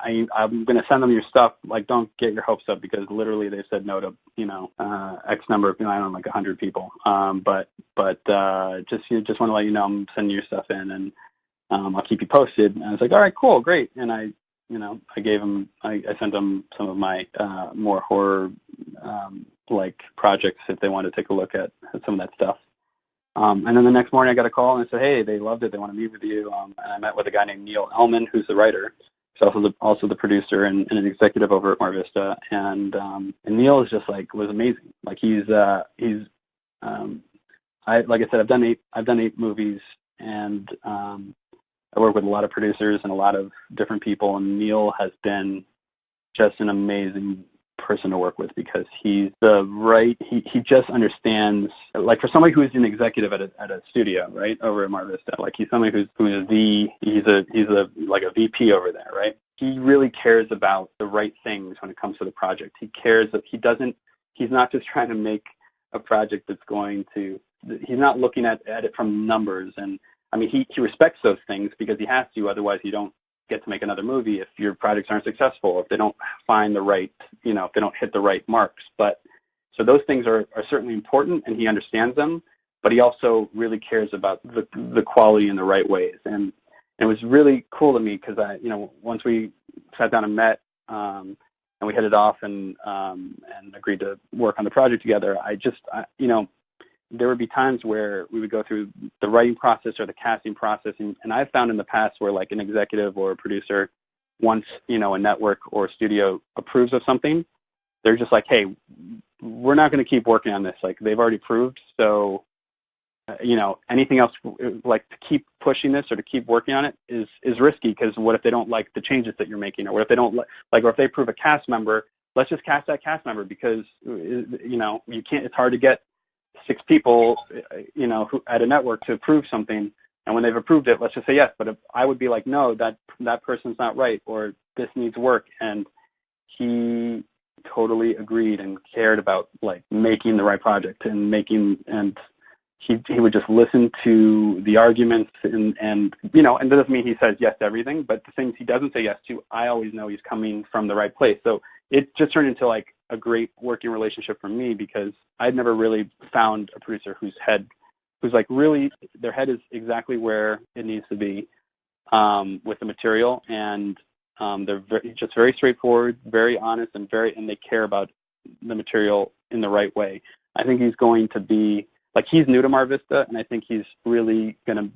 going to send them your stuff. Like, don't get your hopes up, because literally they've said no to, X number of, I don't know, like 100 people. But just want to let you know I'm sending your stuff in, and I'll keep you posted." And I was like, "All right, cool, great." And I sent them some of my more horror like projects if they wanted to take a look at some of that stuff. And then the next morning I got a call and I said, "Hey, they loved it. They want to meet with you." And I met with a guy named Neil Ellman, who's the writer. He's also the producer and an executive over at Mar Vista. And Neil is just was amazing. Like like I said, I've done 8 movies, and I work with a lot of producers and a lot of different people. And Neil has been just an amazing person to work with, because he just understands, like, for somebody who is an executive at a studio, right, over at Mar Vista, like, he's somebody he's like a VP over there, right? He really cares about the right things when it comes to the project. He cares that he's not just trying to make a project that's going to, he's not looking at it from numbers. And I mean, he respects those things because he has to, otherwise you don't get to make another movie if your projects aren't successful, if they don't find the right, if they don't hit the right marks. But so those things are certainly important, and he understands them, but he also really cares about the quality in the right ways. And it was really cool to me, because once we sat down and met, and we hit it off and agreed to work on the project together, there would be times where we would go through the writing process or the casting process. And I've found in the past where, like, an executive or a producer, once, a network or a studio approves of something, they're just like, "Hey, we're not going to keep working on this. Like, they've already approved. So, anything else, like, to keep pushing this or to keep working on it is risky, because what if they don't like the changes that you're making? Or what if they don't or if they approve a cast member, let's just cast that cast member, because, you can't, it's hard to get 6 people, who at a network to approve something, and when they've approved it, let's just say yes. But if I would be like, "No, that person's not right, or this needs work." And he totally agreed and cared about, like, making the right project and he would just listen to the arguments and that doesn't mean he says yes to everything, but the things he doesn't say yes to, I always know he's coming from the right place. So it just turned into, like, a great working relationship for me, because I'd never really found a producer who's like, really, their head is exactly where it needs to be with the material, and they're just very straightforward, very honest, and they care about the material in the right way. I think he's going to be, like, he's new to Mar Vista, and I think he's really going to,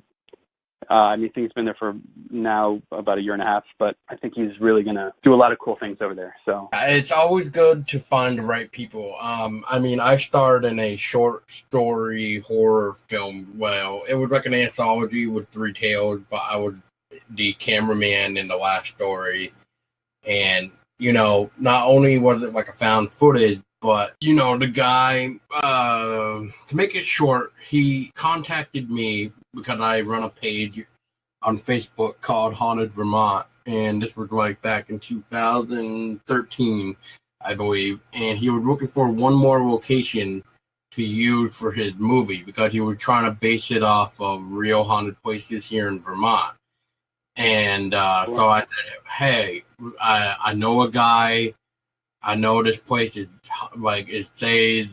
I think he's been there for now about 1.5 years, but I think he's really going to do a lot of cool things over there. So it's always good to find the right people. I starred in a short story horror film. Well, it was like an anthology with 3 tales, but I was the cameraman in the last story. And, not only was it like a found footage, but, the guy, to make it short, he contacted me because I run a page on Facebook called Haunted Vermont. And this was like back in 2013, I believe. And he was looking for one more location to use for his movie, because he was trying to base it off of real haunted places here in Vermont. And so I said, "Hey, I know a guy. I know this place is, like, it says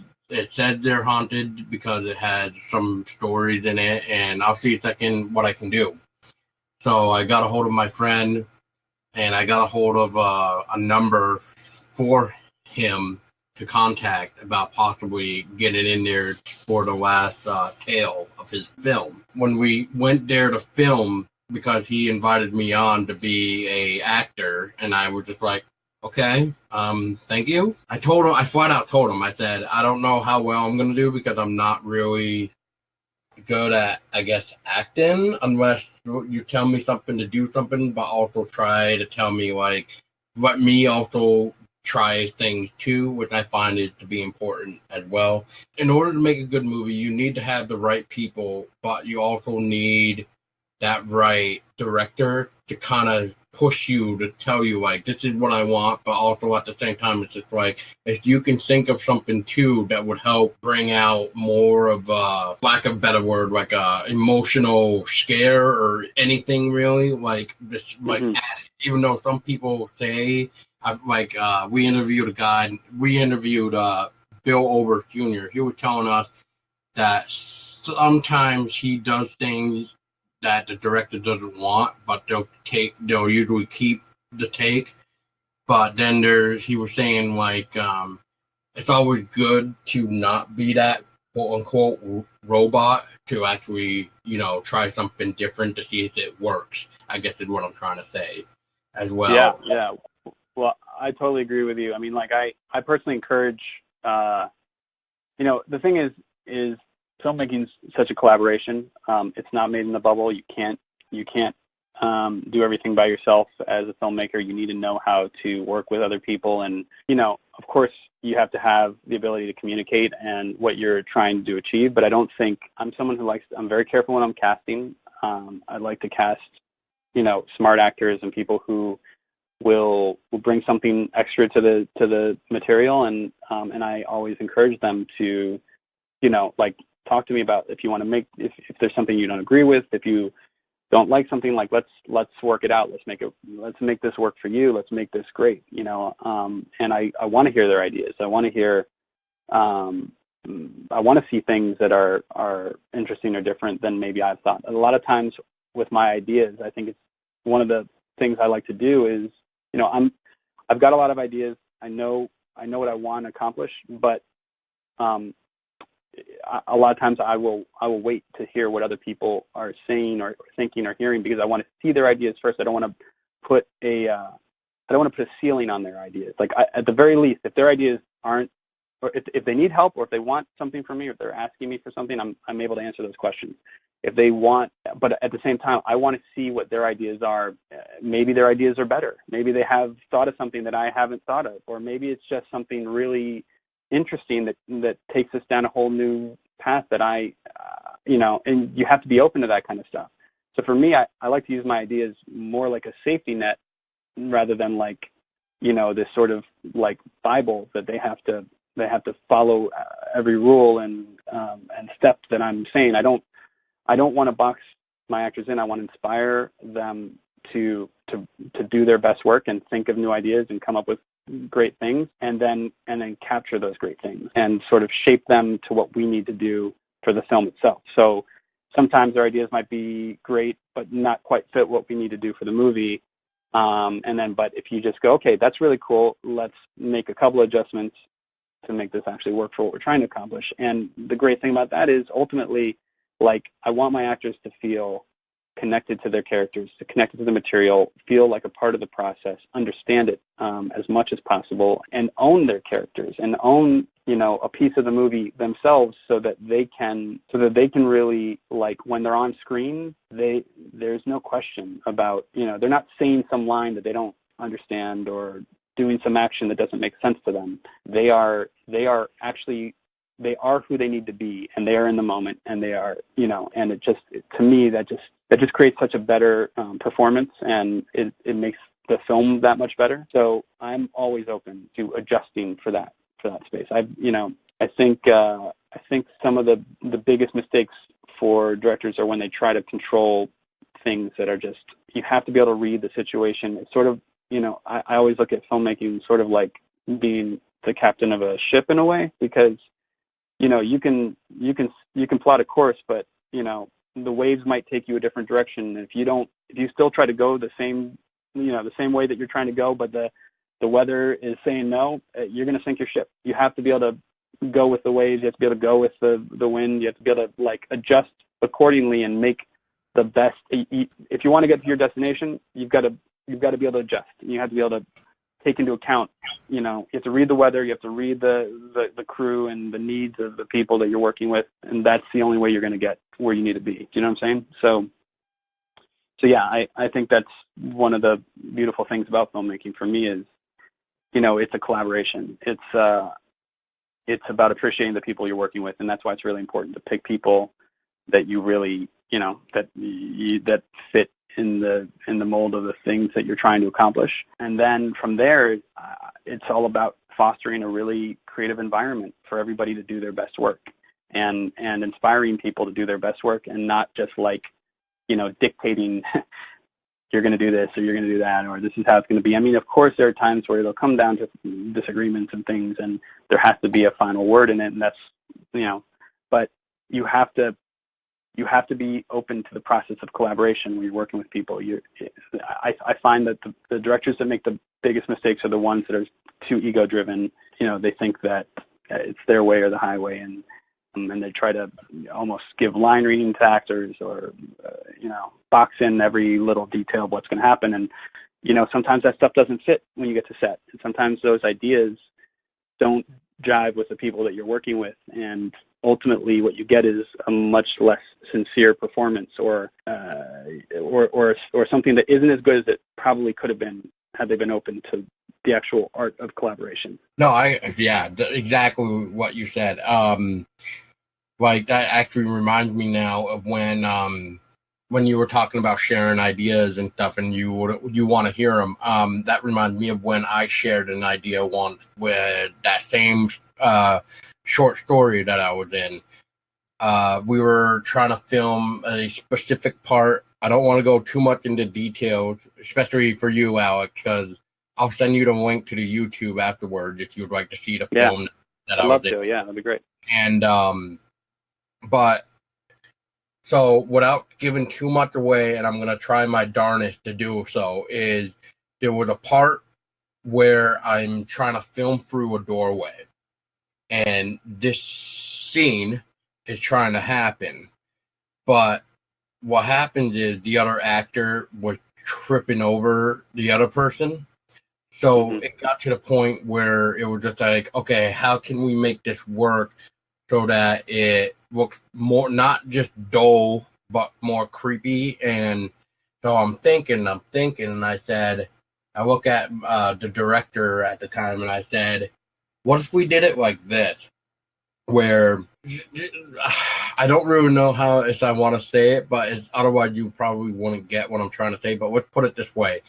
they're haunted because it has some stories in it, and I'll see what I can do." So I got a hold of my friend, and I got a hold of a number for him to contact about possibly getting in there for the last tale of his film. When we went there to film, because he invited me on to be a actor, and I was just like, Okay. Thank you. I flat out told him, I said, I don't know how well I'm going to do because I'm not really good at, I guess, acting unless you tell me something to do something, but also try to tell me, like, let me also try things too, which I find is to be important as well. In order to make a good movie, you need to have the right people, but you also need that right director to kind of push you to tell you, like, this is what I want, but also at the same time, it's just like, if you can think of something too that would help bring out more of a, lack of a better word, like a emotional scare or anything really, like this, like add it. Even though some people say, we interviewed Bill Ober Jr. He was telling us that sometimes he does things that the director doesn't want, but they'll usually keep the take. But then he was saying, like, it's always good to not be that quote unquote robot, to actually, try something different to see if it works, I guess is what I'm trying to say as well. Yeah. Well, I totally agree with you. I mean, like, I personally encourage, the thing is filmmaking is such a collaboration. It's not made in a bubble. You can't do everything by yourself as a filmmaker. You need to know how to work with other people, and of course, you have to have the ability to communicate and what you're trying to achieve. But I don't think I'm someone who I'm very careful when I'm casting. I like to cast, smart actors and people who will bring something extra to the material, and I always encourage them to, like, talk to me about if you want to make, if there's something you don't agree with, if you don't like something, like, let's work it out. Let's make this work for you. Let's make this great, and I want to hear their ideas. I want to hear, I want to see things that are interesting or different than maybe I've thought. A lot of times with my ideas, I think it's one of the things I like to do is, I've got a lot of ideas. I know what I want to accomplish, but a lot of times I will wait to hear what other people are saying or thinking or hearing, because I want to see their ideas first. I don't want to put a ceiling on their ideas. Like, at the very least, if their ideas aren't, or if they need help, or if they want something from me, or if they're asking me for something, I'm able to answer those questions. If they want, but at the same time, I want to see what their ideas are. Maybe their ideas are better. Maybe they have thought of something that I haven't thought of, or maybe it's just something really interesting that takes us down a whole new path that and you have to be open to that kind of stuff. So for me, I like to use my ideas more like a safety net rather than like, this sort of like Bible that they have to follow every rule and step that I'm saying. I don't want to box my actors in. I want to inspire them to do their best work and think of new ideas and come up with great things, and then capture those great things and sort of shape them to what we need to do for the film itself. So sometimes their ideas might be great, but not quite fit what we need to do for the movie. But if you just go, okay, that's really cool, let's make a couple adjustments to make this actually work for what we're trying to accomplish. And the great thing about that is ultimately, like, I want my actors to feel connected to their characters, to connected to the material, feel like a part of the process, understand it as much as possible, and own their characters and own, a piece of the movie themselves, so that they can really, like, when they're on screen, there's no question about, they're not saying some line that they don't understand or doing some action that doesn't make sense to them. They are who they need to be, and they are in the moment, and they are, and to me, that just creates such a better performance, and it makes the film that much better. So I'm always open to adjusting for that space. I think some of the biggest mistakes for directors are when they try to control things that are just, you have to be able to read the situation. It's sort of, I always look at filmmaking sort of like being the captain of a ship in a way, because you can plot a course, but the waves might take you a different direction. If you still try to go the same way that you're trying to go, but the weather is saying no, you're going to sink your ship. You have to be able to go with the waves. You have to be able to go with the wind. You have to be able to, like, adjust accordingly and make the best. If you want to get to your destination, you've got to be able to adjust. You have to be able to take into account, you have to read the weather, you have to read the crew and the needs of the people that you're working with, and that's the only way you're going to get where you need to be. Do you know what I'm saying? So yeah, I think that's one of the beautiful things about filmmaking for me is, it's a collaboration. It's about appreciating the people you're working with, and that's why it's really important to pick people that you really, that fit in the mold of the things that you're trying to accomplish. And then from there, it's all about fostering a really creative environment for everybody to do their best work, and inspiring people to do their best work, and not just dictating you're going to do this or you're going to do that, or this is how it's going to be. I mean, of course, there are times where it'll come down to disagreements and things, and there has to be a final word in it, and that's, but you have to be open to the process of collaboration when you're working with people. I find that the directors that make the biggest mistakes are the ones that are too ego-driven. They think that it's their way or the highway, and they try to almost give line reading to actors, or box in every little detail of what's going to happen. And sometimes that stuff doesn't fit when you get to set, and sometimes those ideas don't jive with the people that you're working with, and ultimately what you get is a much less sincere performance, or something that isn't as good as it probably could have been had they been open to the actual art of collaboration. No, exactly what you said. Like that actually reminds me now of when you were talking about sharing ideas and stuff, and you want to hear them. That reminds me of when I shared an idea once with that same short story that I was in. We were trying to film a specific part. I don't want to go too much into details, especially for you, Alex, because I'll send you the link to the YouTube afterwards if you'd like to see the film that I was in. I'd love to. Yeah, that'd be great. And but so without giving too much away, and I'm gonna try my darnest to do so, is there was a part where I'm trying to film through a doorway, and this scene is trying to happen, but what happens is the other actor was tripping over the other person. So it got to the point where it was just like, okay, how can we make this work so that it looks more, not just dull, but more creepy? And so I'm thinking, and I said, I look at the director at the time, and I said, what if we did it like this? Where I don't really know how if I want to say it, but otherwise you probably wouldn't get what I'm trying to say. But let's put it this way.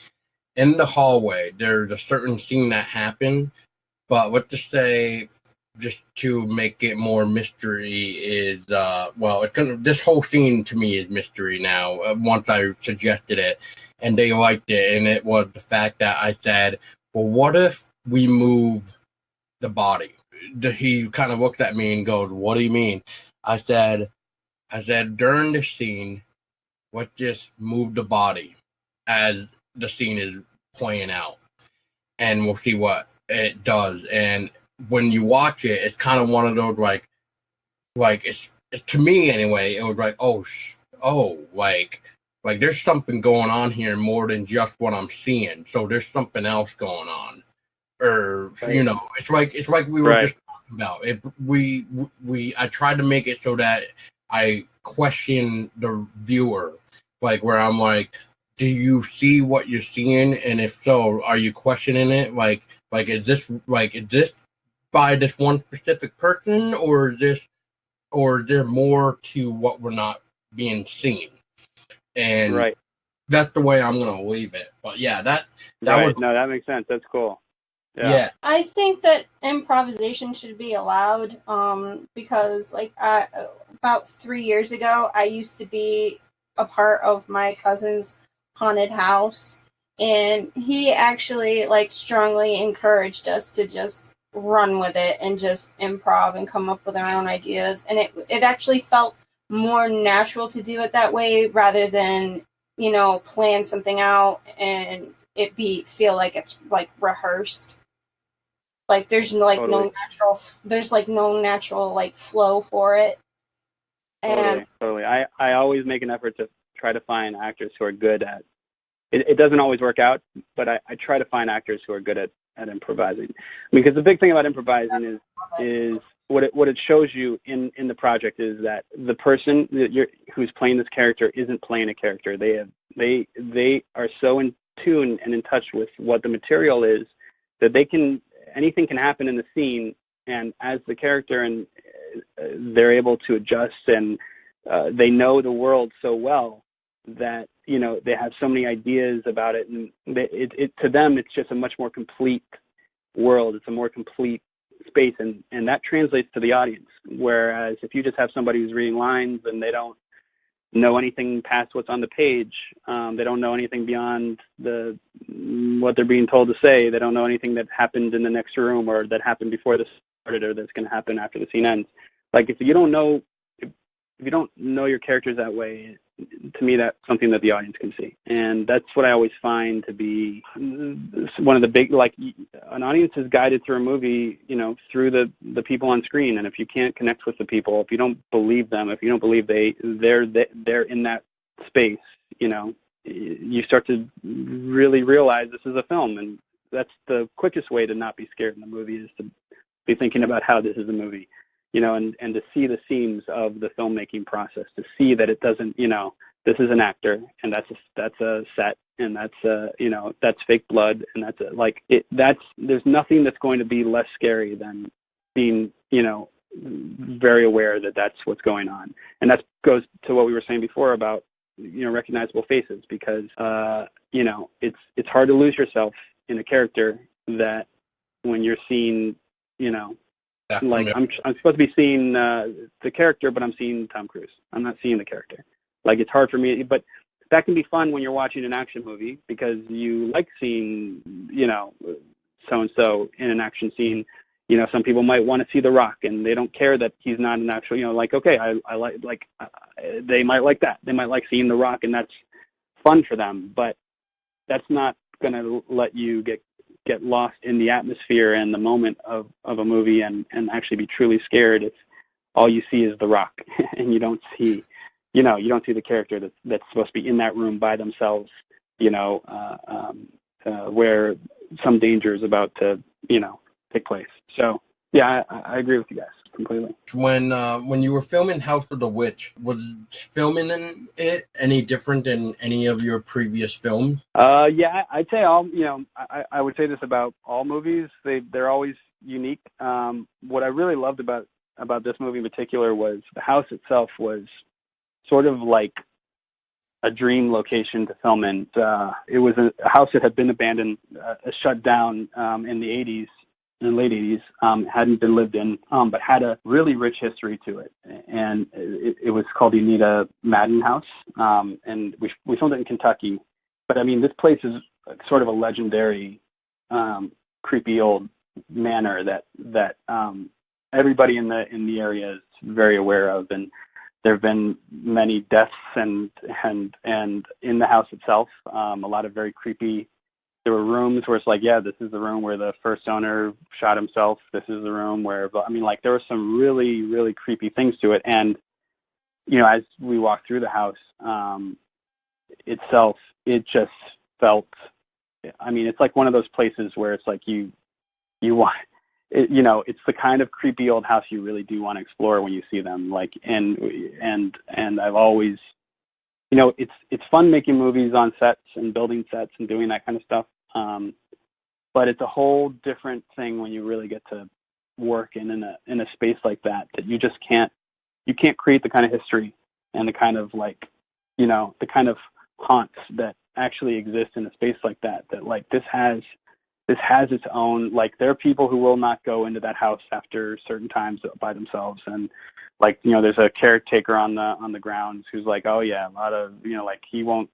In the hallway, there's a certain scene that happened, but let's just say, just to make it more mystery, is this whole scene to me is mystery now. Once I suggested it, and they liked it, and it was the fact that I said, well, what if we move the body? He kind of looks at me and goes, what do you mean? I said during the scene, let's just move the body as the scene is playing out, and we'll see what it does. And when you watch it, it's kind of one of those like it's to me anyway, it was like, like there's something going on here more than just what I'm seeing. So there's something else going on, or it's like we were just talking about it. I tried to make it so that I question the viewer, like where I'm like, do you see what you're seeing? And if so, are you questioning it? Like is this by this one specific person, or is there more to what we're not being seen? And that's the way I'm gonna leave it. But yeah, that makes sense. That's cool. Yeah. I think that improvisation should be allowed, because about 3 years ago, I used to be a part of my cousin's haunted house, and he actually strongly encouraged us to just run with it and just improv and come up with our own ideas, and it actually felt more natural to do it that way rather than plan something out and it feel like it's rehearsed. There's no natural flow for it. And Totally. I always make an effort to try to find actors who are good at it. It doesn't always work out, but I try to find actors who are good at at improvising. Because the big thing about improvising is what it shows you in the project is that the person who's playing this character isn't playing a character. They are so in tune and in touch with what the material is that anything can happen in the scene, and as the character, and they're able to adjust, and they know the world so well that they have so many ideas about it, and to them it's just a much more complete world. It's a more complete space, and that translates to the audience. Whereas if you just have somebody who's reading lines and they don't know anything past what's on the page, they don't know anything beyond what they're being told to say, they don't know anything that happened in the next room or that happened before this started or that's going to happen after the scene ends. Like if you don't know your characters that way, to me that's something that the audience can see, and that's what I always find to be one of the big, like, an audience is guided through a movie through the people on screen, and if you can't connect with the people, if you don't believe them, if you don't believe they're in that space, you start to really realize this is a film. And that's the quickest way to not be scared in the movie, is to be thinking about how this is a movie. And to see the seams of the filmmaking process, to see that it doesn't, this is an actor, and that's a set, and that's fake blood, and there's nothing that's going to be less scary than being, very aware that that's what's going on. And that goes to what we were saying before about, recognizable faces, because, it's hard to lose yourself in a character that when you're seeing, like I'm supposed to be seeing the character, but I'm seeing Tom Cruise. I'm not seeing the character. Like, it's hard for me, but that can be fun when you're watching an action movie, because you like seeing, so-and-so in an action scene. Some people might want to see The Rock, and they don't care that he's not an actual, okay, I like they might like that. They might like seeing The Rock, and that's fun for them, but that's not going to let you get lost in the atmosphere and the moment of a movie and actually be truly scared if all you see is The Rock and you don't see the character that's supposed to be in that room by themselves, where some danger is about to, take place. So yeah, I agree with you guys completely. When you were filming House of the Witch, was filming in it any different than any of your previous films? Yeah, I'd say I would say this about all movies. They're always unique. What I really loved about this movie in particular was the house itself was sort of like a dream location to film in. It was a house that had been abandoned, shut down in the 80s. In the late 80s, hadn't been lived in, but had a really rich history to it. And it was called the Anita Madden House. And we filmed it in Kentucky. But I mean, this place is sort of a legendary, creepy old manor that everybody in the area is very aware of. And there have been many deaths and in the house itself, a lot of very creepy. There were rooms where it's like, yeah, this is the room where the first owner shot himself. This is the room where, there were some really, really creepy things to it. And, as we walked through the house itself, it just felt, it's like one of those places where it's like you want, it's the kind of creepy old house you really do want to explore when you see them. Like, and I've always, it's fun making movies on sets and building sets and doing that kind of stuff. But it's a whole different thing when you really get to work in a space like that you just can't create the kind of history and the kind of the kind of haunts that actually exist in a space like that this has its own, there are people who will not go into that house after certain times by themselves. And there's a caretaker on the grounds who's like, oh yeah, a lot of, he won't,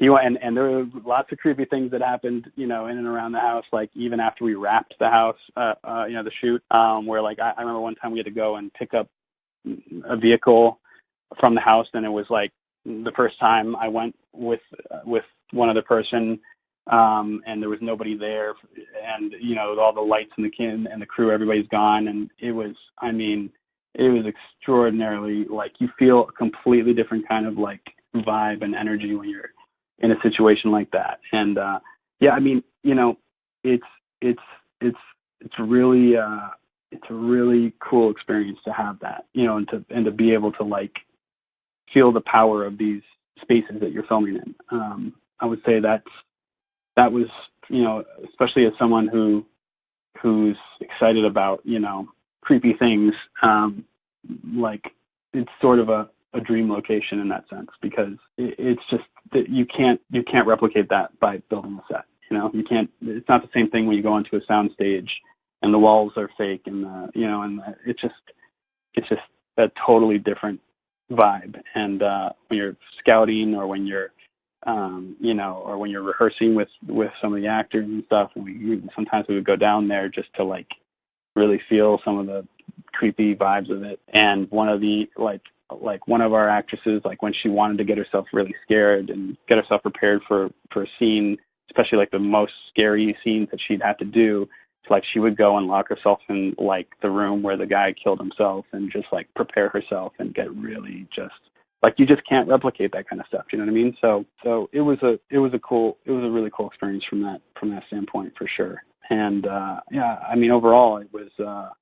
and there were lots of creepy things that happened, in and around the house, even after we wrapped the house, the shoot, where I remember one time we had to go and pick up a vehicle from the house, and it was the first time I went with one other person, and there was nobody there, and all the lights and the crew, everybody's gone, and it was extraordinarily, you feel a completely different kind of vibe and energy when you're in a situation like that. And it's really it's a really cool experience to have that, and to be able to like feel the power of these spaces that you're filming in. I would say that was, especially as someone who's excited about, creepy things, like it's sort of a dream location in that sense, because it's just that you can't replicate that by building a set. It's not the same thing when you go into a sound stage and the walls are fake and it's just a totally different vibe. And when you're scouting, or when you're or when you're rehearsing with some of the actors and stuff, and sometimes we would go down there just to like really feel some of the creepy vibes of it. And one of the like one of our actresses, like when she wanted to get herself really scared and get herself prepared for a scene, especially like the most scary scenes that she'd have to do, like she would go and lock herself in like the room where the guy killed himself and just like prepare herself and get really just like, you just can't replicate that kind of stuff. You know what I mean? So it was a really cool experience from that standpoint, for sure. And I mean, overall it was a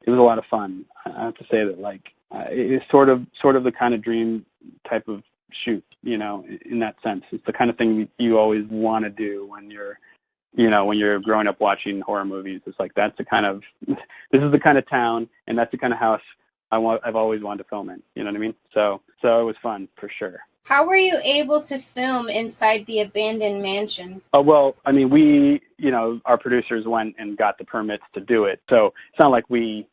lot of fun. I have to say that like it's sort of the kind of dream type of shoot, in that sense. It's the kind of thing you always want to do when you're growing up watching horror movies. It's like, this is the kind of town and that's the kind of house I've always wanted to film in. You know what I mean? So it was fun, for sure. How were you able to film inside the abandoned mansion? Oh, well, I mean, we, our producers went and got the permits to do it. So it's not like we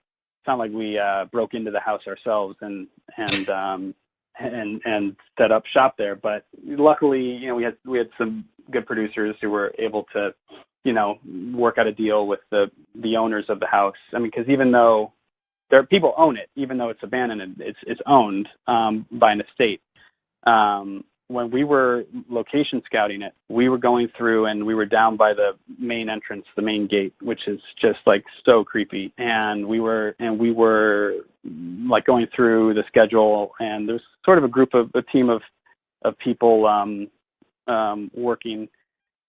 broke into the house ourselves and set up shop there. But luckily, we had some good producers who were able to, work out a deal with the owners of the house. I mean, because even though people own it, even though it's abandoned, it's owned by an estate. When we were location scouting it, we were going through and we were down by the main entrance, the main gate, which is just like so creepy. And we were like going through the schedule, and there's sort of a team of people working,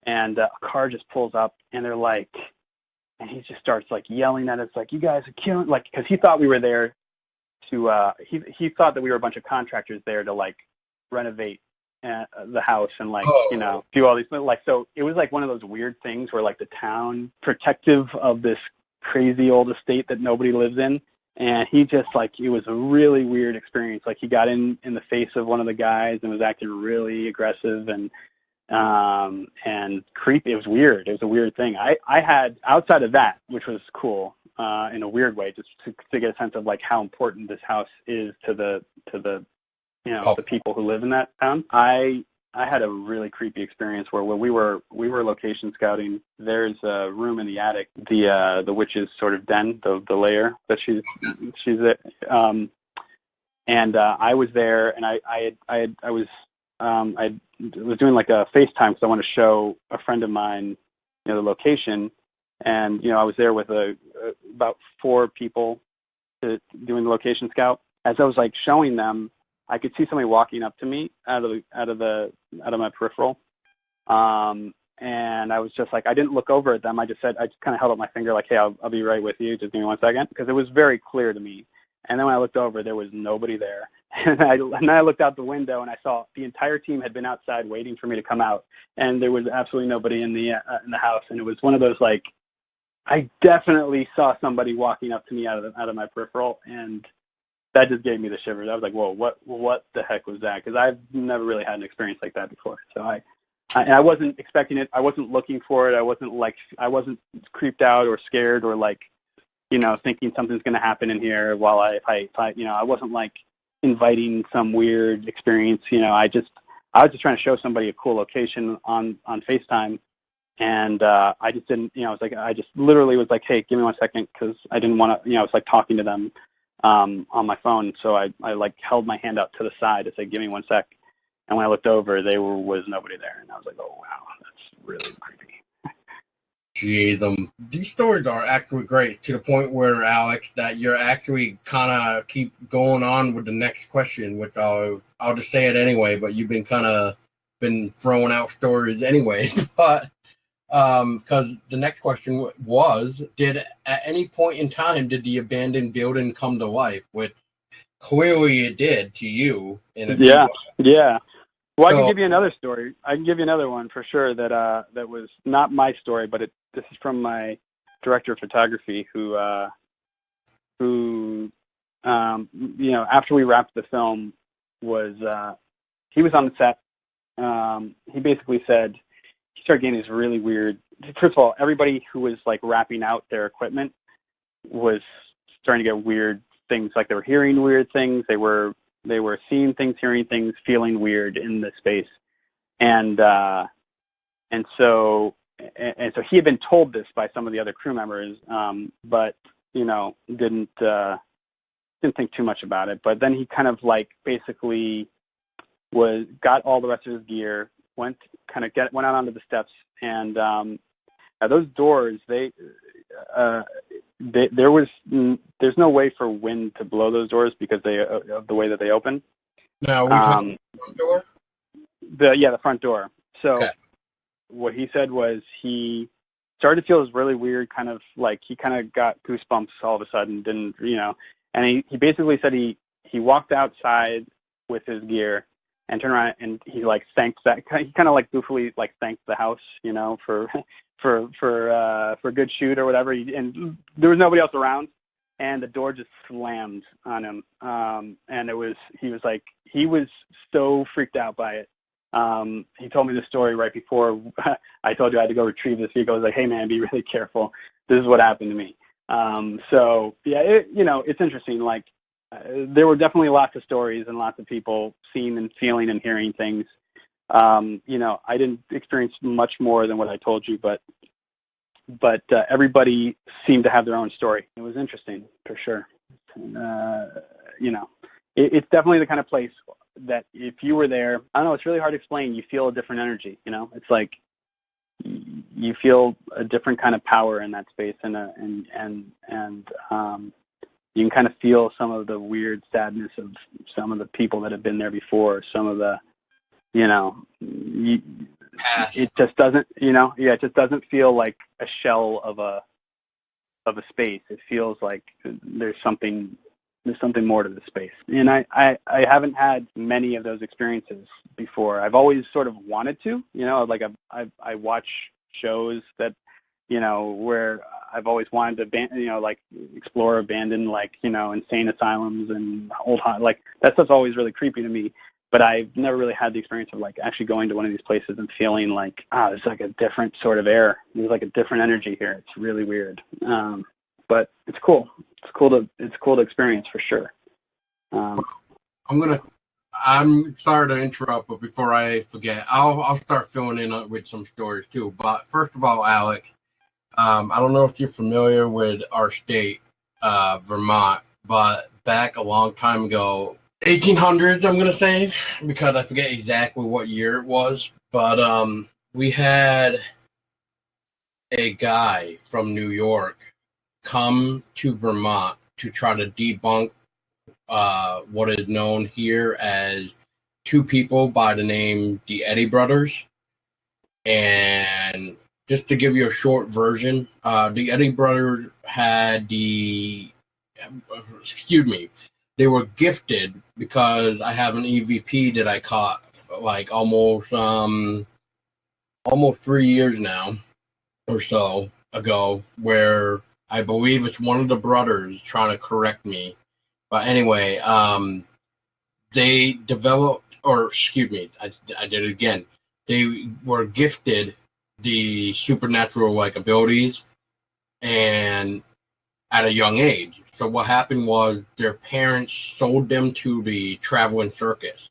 and a car just pulls up, and they're like, and he just starts like yelling at us, like, you guys are killing, like, because he thought we were there to he thought that we were a bunch of contractors there to like renovate the house and like do all these, like, so it was like one of those weird things where like the town protective of this crazy old estate that nobody lives in, and he just like, it was a really weird experience. Like, he got in the face of one of the guys and was acting really aggressive and creepy. It was weird. It was a weird thing. I had, outside of that, which was cool in a weird way, just to get a sense of like how important this house is to the the people who live in that town. I had a really creepy experience where when we were location scouting, there's a room in the attic, the witch's sort of den, the lair that she's at. And I was there, and I was doing like a FaceTime because I wanted to show a friend of mine, the location, and I was there with about 4 people doing the location scout. As I was like showing them, I could see somebody walking up to me out of my peripheral, and I was just like, I didn't look over at them. I just kind of held up my finger like, hey, I'll be right with you. Just give me 1 second, because it was very clear to me. And then when I looked over, there was nobody there. And I looked out the window, and I saw the entire team had been outside waiting for me to come out, and there was absolutely nobody in the house. And it was one of those like, I definitely saw somebody walking up to me out of my peripheral, and that just gave me the shivers. I was like, whoa, what the heck was that? Because I've never really had an experience like that before. So I wasn't expecting it. I wasn't looking for it. I wasn't creeped out or scared or like, thinking something's going to happen in here while I wasn't like inviting some weird experience. I was just trying to show somebody a cool location on FaceTime. And I just didn't, I just literally was like, hey, give me 1 second, because I didn't want to, I was like talking to them on my phone. So I like held my hand out to the side to say, give me 1 sec. And when I looked over, was nobody there. And I was like, oh, wow, that's really creepy. Jeez, these stories are actually great, to the point where, Alex, that you're actually kind of keep going on with the next question, which I'll just say it anyway, but you've been throwing out stories anyway. But Because the next question was, at any point in time did the abandoned building come to life? Which clearly it did to you. Yeah. Well, I So, can give you another story. I can give you another one for sure that was not my story, but this is from my director of photography who after we wrapped the film he was on the set. He basically said he started getting these really weird. First of all, everybody who was like wrapping out their equipment was starting to get weird things, like they were hearing weird things. They were seeing things, hearing things, feeling weird in the space, and so he had been told this by some of the other crew members, but didn't think too much about it. But then he kind of like basically got all the rest of his gear, went out onto the steps, and those doors, there's no way for wind to blow those doors because of the way that they open. now we talking the front door? The front door. So okay. What he said was he started to feel this really weird kind of like he kind of got goosebumps all of a sudden, and he basically said he walked outside with his gear and turned around and he like thanked that, he kind of like goofily like thanked the house, for a good shoot or whatever. And there was nobody else around, and the door just slammed on him. And he was so freaked out by it. He told me the story right before I told you I had to go retrieve this vehicle. I was like, hey man, be really careful. This is what happened to me. So yeah, it's interesting. Like, there were definitely lots of stories and lots of people seeing and feeling and hearing things. I didn't experience much more than what I told you, but everybody seemed to have their own story. It was interesting for sure. It's definitely the kind of place that if you were there, I don't know, it's really hard to explain. You feel a different energy, it's like you feel a different kind of power in that space, and you can kind of feel some of the weird sadness of some of the people that have been there before. Some of the, it just doesn't, it just doesn't feel like a shell of a space. It feels like there's something more to the space. And I haven't had many of those experiences before. I've always sort of wanted to, like I watch shows that, where I've always wanted to, like explore abandoned, like, insane asylums and like that stuff's always really creepy to me. But I've never really had the experience of like actually going to one of these places and feeling like, there's like a different sort of air. There's like a different energy here. It's really weird. But it's cool. It's cool to experience for sure. I'm sorry to interrupt, but before I forget, I'll start filling in with some stories too. But first of all, Alec, I don't know if you're familiar with our state, Vermont, but back a long time ago, 1800s, I'm going to say, because I forget exactly what year it was, but we had a guy from New York come to Vermont to try to debunk what is known here as two people by the name the Eddy brothers. And just to give you a short version, the Eddy brothers had they were gifted because I have an EVP that I caught like almost 3 years now or so ago, where I believe it's one of the brothers trying to correct me. But anyway, they developed, I did it again. They were gifted the supernatural like abilities and at a young age. So what happened was their parents sold them to the traveling circus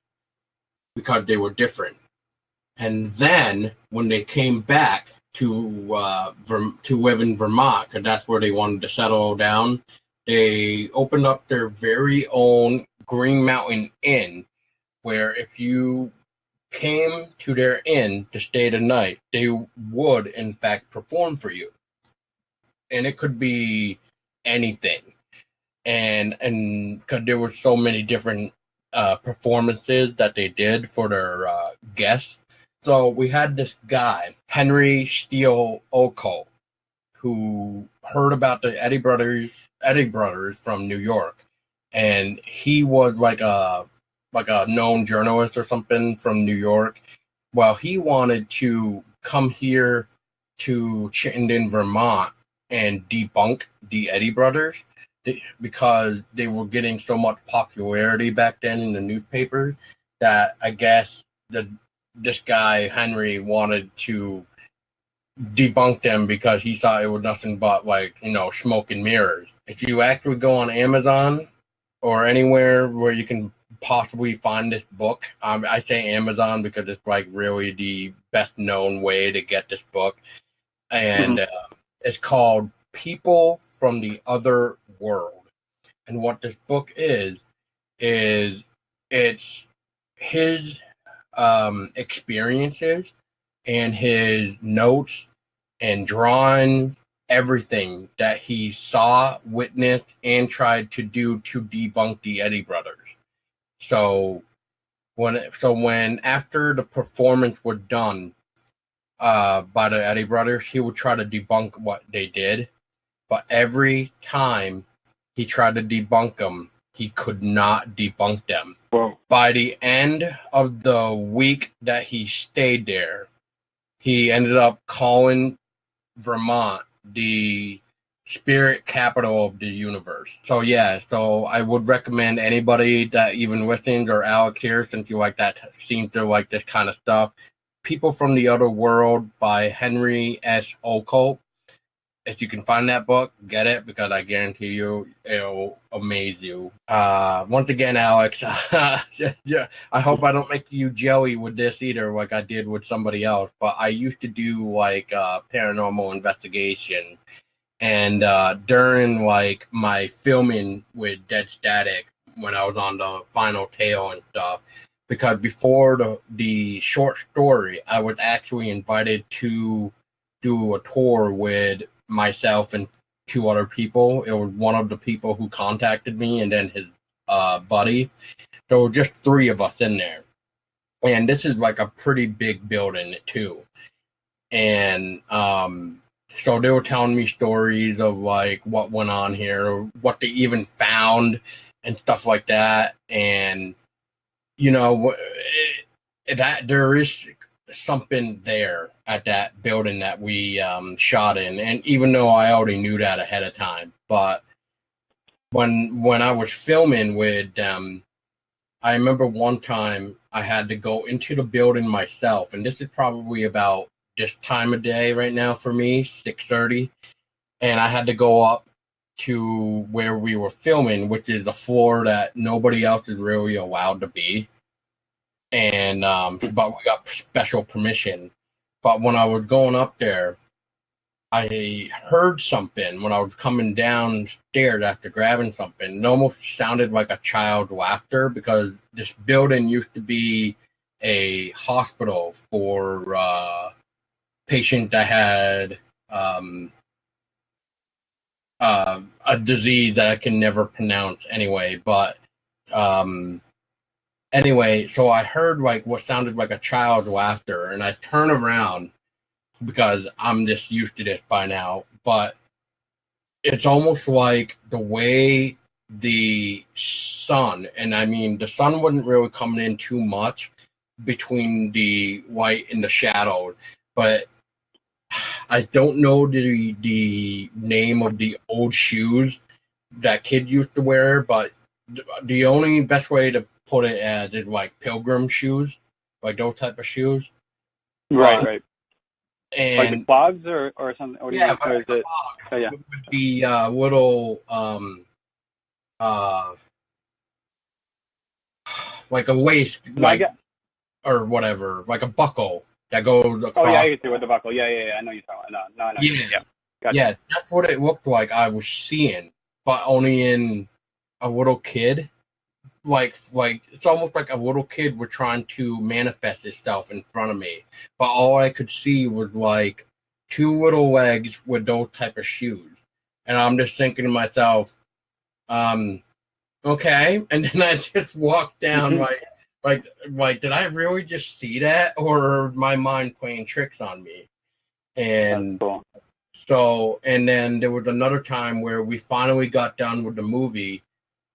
because they were different. And then when they came back to live in Vermont, because that's where they wanted to settle down, they opened up their very own Green Mountain Inn, where if you came to their inn to stay the night, they would, in fact, perform for you. And it could be anything. And because there were so many different performances that they did for their guests, So we had this guy, Henry Steele Occult, who heard about the Eddie Brothers from New York, and he was like a known journalist or something from New York. Well, he wanted to come here to Chittenden, Vermont, and debunk the Eddie Brothers because they were getting so much popularity back then in the newspapers that I guess this guy Henry wanted to debunk them because he thought it was nothing but smoke and mirrors. If you actually go on Amazon or anywhere where you can possibly find this book, I say Amazon because it's like really the best known way to get this book, and it's called People from the Other World. And what this book is it's his experiences and his notes and drawing everything that he saw, witnessed, and tried to do to debunk the Eddie Brothers. So when after the performance was done by the Eddie Brothers, he would try to debunk what they did, but every time he tried to debunk them, he could not debunk them. Whoa. By the end of the week that he stayed there, he ended up calling Vermont the spirit capital of the universe. So I would recommend anybody that even listens, or Alex here, since you like that, seems to like this kind of stuff, People from the Other World by Henry S. Occult. If you can find that book, get it, because I guarantee you it'll amaze you. Once again, Alex, I hope I don't make you jelly with this either, like I did with somebody else. But I used to do paranormal investigation, and during my filming with Dead Static, when I was on the final tale and stuff, because before the short story, I was actually invited to do a tour with myself and two other people. It was one of the people who contacted me and then his buddy. So just three of us in there. And this is like a pretty big building too. And so they were telling me stories of like what went on here, or what they even found and stuff like that. And that there is something there at that building that we shot in, and even though I already knew that ahead of time, but when I was filming with them, I remember one time I had to go into the building myself, and this is probably about this time of day right now for me, 6:30, and I had to go up to where we were filming, which is the floor that nobody else is really allowed to be. And but we got special permission. But when I was going up there, I heard something when I was coming downstairs after grabbing something. It almost sounded like a child's laughter, because this building used to be a hospital for patients that had a disease that I can never pronounce anyway. But anyway, so I heard like what sounded like a child's laughter, and I turn around because I'm just used to this by now. But it's almost like the way the sun, and I mean the sun wasn't really coming in too much between the light and the shadow, but I don't know the name of the old shoes that kid used to wear, but the only best way to put it as is like pilgrim shoes, like those type of shoes. Right. And like the clogs or something. Or yeah, or is it? Oh, yeah. The little like a waist, or whatever, like a buckle that goes across. Oh yeah, I can see with the buckle. Yeah. I know you're talking about. No. Yeah. Gotcha. Yeah, that's what it looked like I was seeing, but only in a little kid. Like it's almost like a little kid were trying to manifest itself in front of me, but all I could see was like two little legs with those type of shoes, and I'm just thinking to myself, okay, and then I just walked down like, did I really just see that, or my mind playing tricks on me? And That's cool. so, and then there was another time where we finally got done with the movie,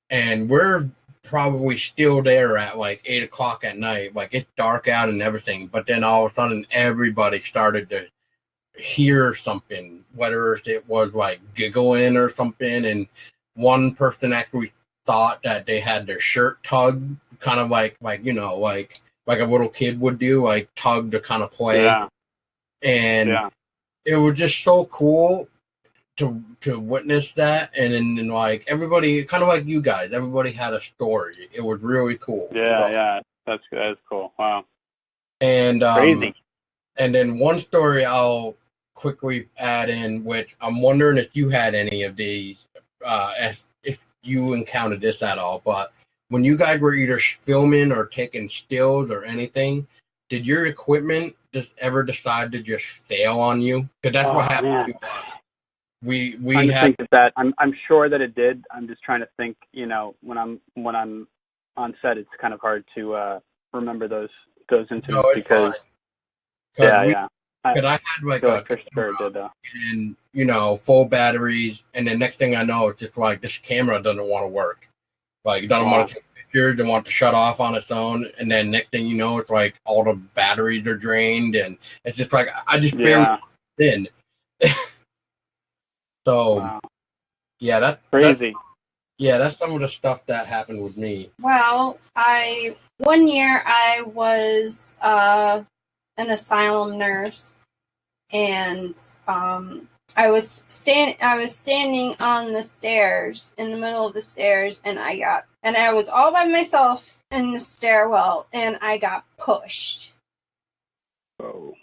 and we're probably still there at like 8 o'clock at night. Like, it's dark out and everything, but then all of a sudden everybody started to hear something, whether it was like giggling or something, and one person actually thought that they had their shirt tugged, kind of like you know, like a little kid would do, like tug to kind of play. Yeah. And Yeah. it was just so cool to witness that. And then like everybody, kind of like you guys, everybody had a story. It was really cool. Yeah, So, yeah. That's cool. Wow. and Crazy. and then one story I'll quickly add in, which I'm wondering if you had any of these, if you encountered this at all. But when you guys were either filming or taking stills or anything, did your equipment just ever decide to just fail on you? Because that's what happened Man. to us. We Trying to had think of that. I'm sure that it did. I'm just trying to think. You know, when I'm on set, it's kind of hard to remember those incidents no, it's because fine. yeah. Because I had like feel a like for sure it did though. and you know, full batteries, and the next thing I know, it's just like this camera doesn't want to work. Like, it doesn't want to take pictures, they want to shut off on its own, and then next thing you know, it's like all the batteries are drained, and it's just like I just barely in. So Wow. yeah, that's Crazy. that's some of the stuff that happened with me. Well, one year I was an asylum nurse, and I was standing on the stairs, in the middle of the stairs, and I was all by myself in the stairwell, and I got pushed. Oh.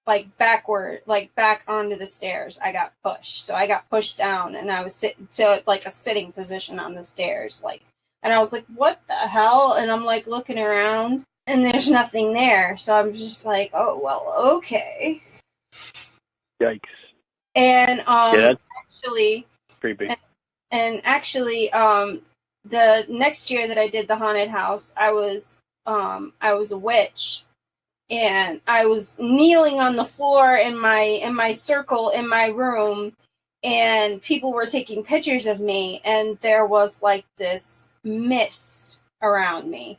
Like backward, like back onto the stairs. I got pushed. So I got pushed down, and I was sitting to like a sitting position on the stairs, like, and I was like, what the hell? And I'm like looking around, and there's nothing there. So I'm just like, oh, well, okay. Yikes. And that's actually creepy. And actually, the next year that I did the haunted house, I was a witch, and I was kneeling on the floor in my circle in my room, and people were taking pictures of me, and there was like this mist around me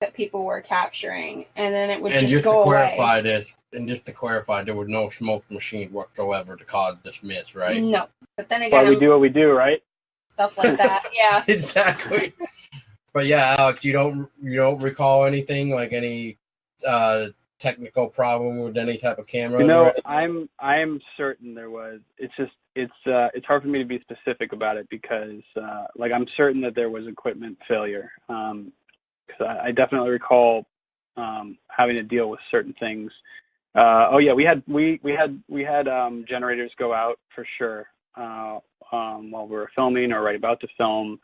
that people were capturing, and then it would just go away. And just to clarify, there was no smoke machine whatsoever to cause this mist, right? No, but then again, well, we do what we do, right? Stuff like that, yeah. Exactly. But yeah, Alex, you don't recall anything, like any technical problem with any type of camera? You know, I'm certain there was. It's just it's hard for me to be specific about it because like I'm certain that there was equipment failure. Because I definitely recall having to deal with certain things. Oh yeah, we had generators go out for sure while we were filming or right about to film,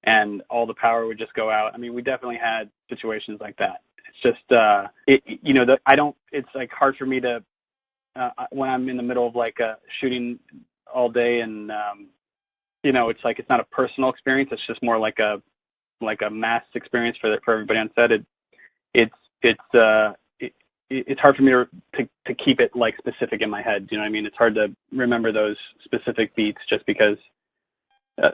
and all the power would just go out. I mean, we definitely had situations like that. It's just it's like hard for me to when I'm in the middle of like shooting all day, and it's like it's not a personal experience. It's just more like a mass experience for everybody on set. It's hard for me to keep it like specific in my head. You know what I mean? It's hard to remember those specific beats just because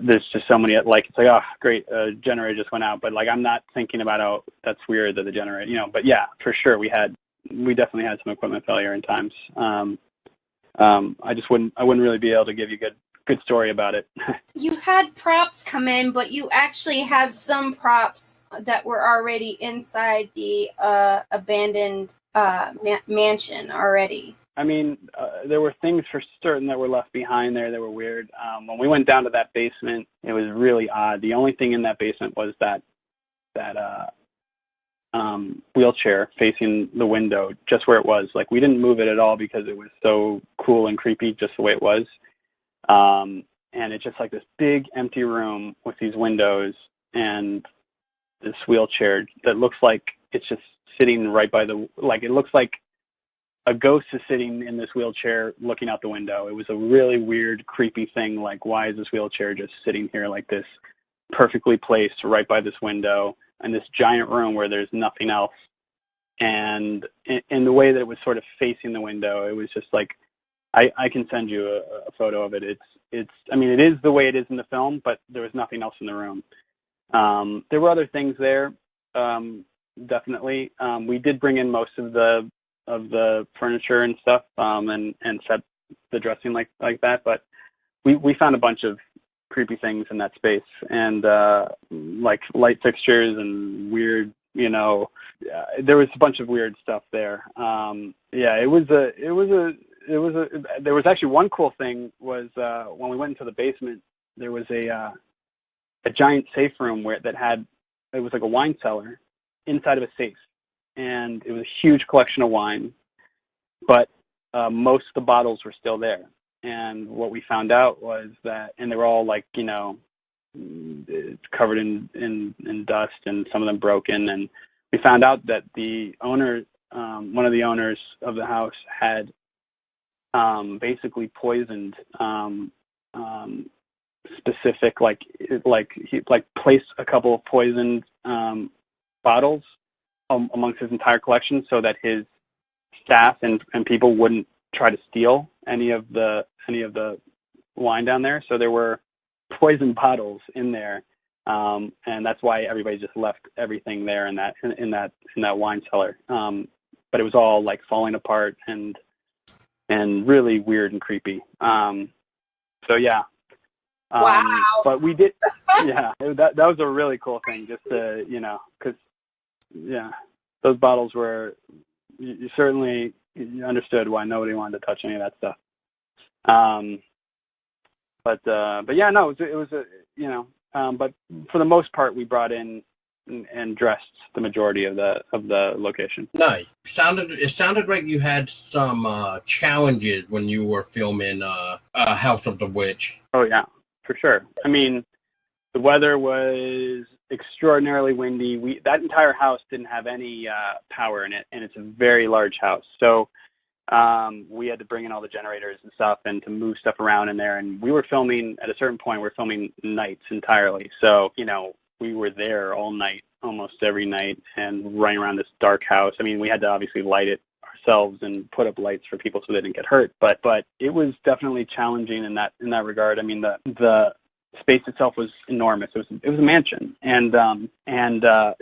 there's just so many. Like it's like, oh great, generator just went out, but like I'm not thinking about, oh that's weird that the generator. But yeah, for sure we definitely had some equipment failure in times. I wouldn't really be able to give you good story about it. You had props come in, but you actually had some props that were already inside the abandoned mansion already. I mean, there were things for certain that were left behind there that were weird. When we went down to that basement, it was really odd. The only thing in that basement was that wheelchair facing the window, just where it was. Like we didn't move it at all because it was so cool and creepy, just the way it was. And it's just like this big empty room with these windows and this wheelchair that looks like it's just sitting right by it looks like a ghost is sitting in this wheelchair looking out the window. It was a really weird, creepy thing. Like, why is this wheelchair just sitting here like this, perfectly placed right by this window? in this giant room where there's nothing else. And in the way that it was sort of facing the window, it was just like, I can send you a photo of it. It's I mean, it is the way it is in the film, but there was nothing else in the room. There were other things there, definitely. We did bring in most of the furniture and stuff, and set the dressing like that, but we found a bunch of creepy things in that space, and like light fixtures and weird, there was a bunch of weird stuff there. There was actually one cool thing was when we went into the basement, there was a giant safe room it was like a wine cellar inside of a safe, and it was a huge collection of wine, but most of the bottles were still there. And what we found out was that, and they were all like, covered in dust, and some of them broken. And we found out that the owner, one of the owners of the house, had basically poisoned specific, he placed a couple of poisoned bottles amongst his entire collection, so that his staff and people wouldn't try to steal any of the wine down there. So there were poison bottles in there, and that's why everybody just left everything there in that wine cellar. But it was all like falling apart and really weird and creepy. So yeah. Wow. But we did, yeah. That was a really cool thing, just to because those bottles were. You certainly understood why nobody wanted to touch any of that stuff. But yeah, no, it was but for the most part, we brought in and dressed the majority of the location. Nice. It sounded like you had some challenges when you were filming House of the Witch. Oh yeah, for sure. I mean, the weather was extraordinarily windy. That entire house didn't have any power in it, and it's a very large house. So we had to bring in all the generators and stuff, and to move stuff around in there. And we were filming at a certain point. We're filming nights entirely. So we were there all night, almost every night, and running around this dark house. I mean, we had to obviously light it ourselves and put up lights for people so they didn't get hurt. But it was definitely challenging in that regard. I mean, the space itself was enormous. It was a mansion, and to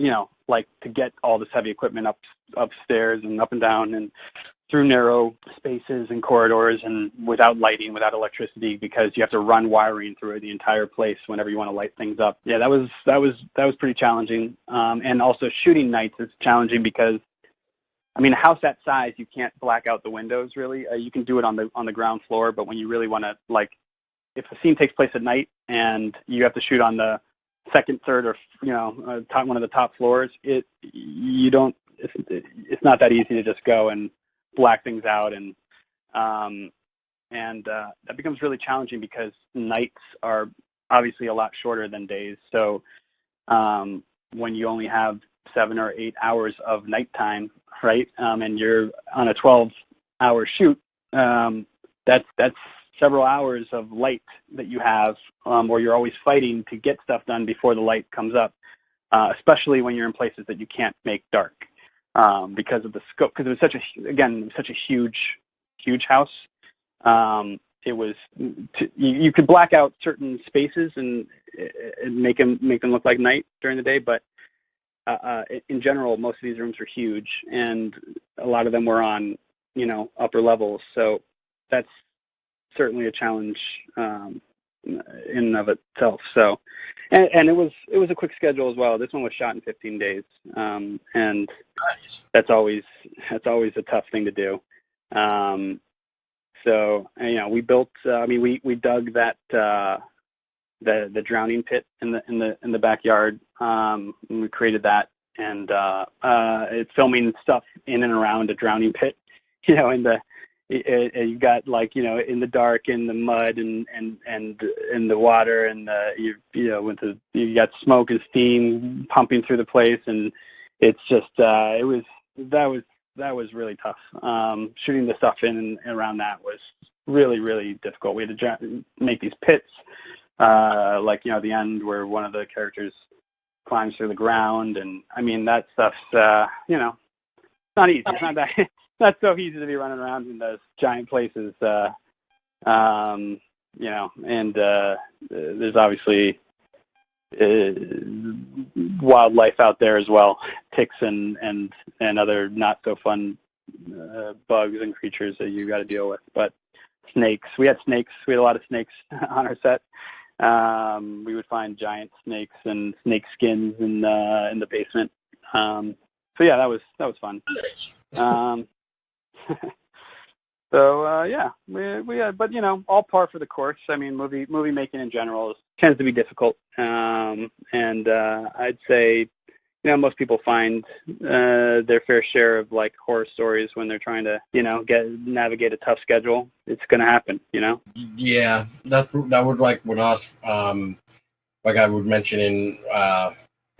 get all this heavy equipment upstairs and up and down and through narrow spaces and corridors and without lighting, without electricity, because you have to run wiring through the entire place whenever you want to light things up. Yeah, that was pretty challenging. And also shooting nights is challenging because, I mean, a house that size, you can't black out the windows really. You can do it on the ground floor, but when you really want to, if a scene takes place at night and you have to shoot on the second, third, or one of the top floors, it's not that easy to just go and black things out, and that becomes really challenging because nights are obviously a lot shorter than days. So when you only have 7 or 8 hours of nighttime, right, and you're on a 12-hour shoot, that's several hours of light that you have, or you're always fighting to get stuff done before the light comes up, especially when you're in places that you can't make dark because of the scope. Because it was such a huge house. It was you could black out certain spaces and make them look like night during the day, but in general, most of these rooms are huge, and a lot of them were on upper levels. So that's certainly a challenge in and of itself. So, and it was a quick schedule as well. This one was shot in 15 days, and Nice. that's always a tough thing to do. So we built. We dug that the drowning pit in the backyard. And we created that, and it's filming stuff in and around a drowning pit. You got in the dark, in the mud, and in the water, and you got smoke and steam pumping through the place, and it's just that was really tough. Shooting the stuff in and around that was really, really difficult. We had to make these pits, the end where one of the characters climbs through the ground, and I mean that stuff's you know, not easy. It's not that it's not so easy to be running around in those giant places. You know, and there's obviously wildlife out there as well, ticks and other not so fun bugs and creatures that you got to deal with. But snakes, we had a lot of snakes on our set. We would find giant snakes and snake skins in the basement. So yeah, that was fun. So yeah, we had, but you know, all par for the course. I mean, movie making in general tends to be difficult, and I'd say, you know, most people find their fair share of like horror stories when they're trying to, you know, navigate a tough schedule. It's gonna happen, you know. Yeah, that would like with us, like I would mention in a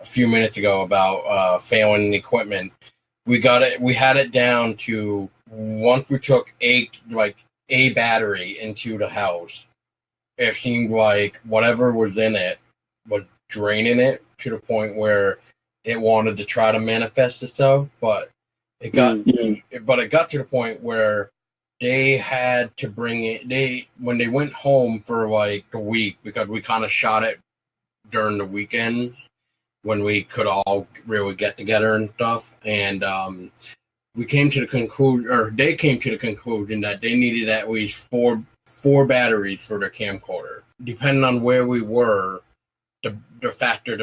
few minutes ago about failing equipment. We had it down to once we took a battery into the house, it seemed like whatever was in it was draining it to the point where it wanted to try to manifest itself, but it got to the point where they had to bring it. When they went home for like the week, because we kind of shot it during the weekend when we could all really get together and stuff, and we came to the conclusion, or they came to the conclusion, that they needed at least four batteries for their camcorder. Depending on where we were, the factor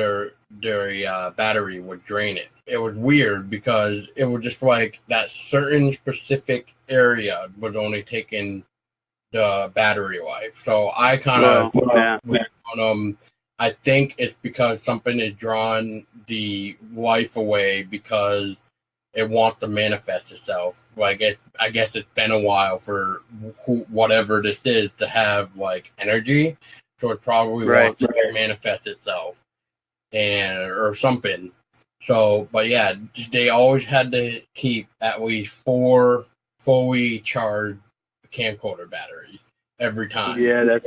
their battery would drain it. It was weird because it was just like that certain specific area was only taking the battery life. So I kind of went on I think it's because something is drawing the life away because it wants to manifest itself. Like I guess it's been a while for whatever this is to have like energy, so it probably wants to manifest itself or something. So, but yeah, they always had to keep at least 4 fully charged camcorder batteries every time. Yeah,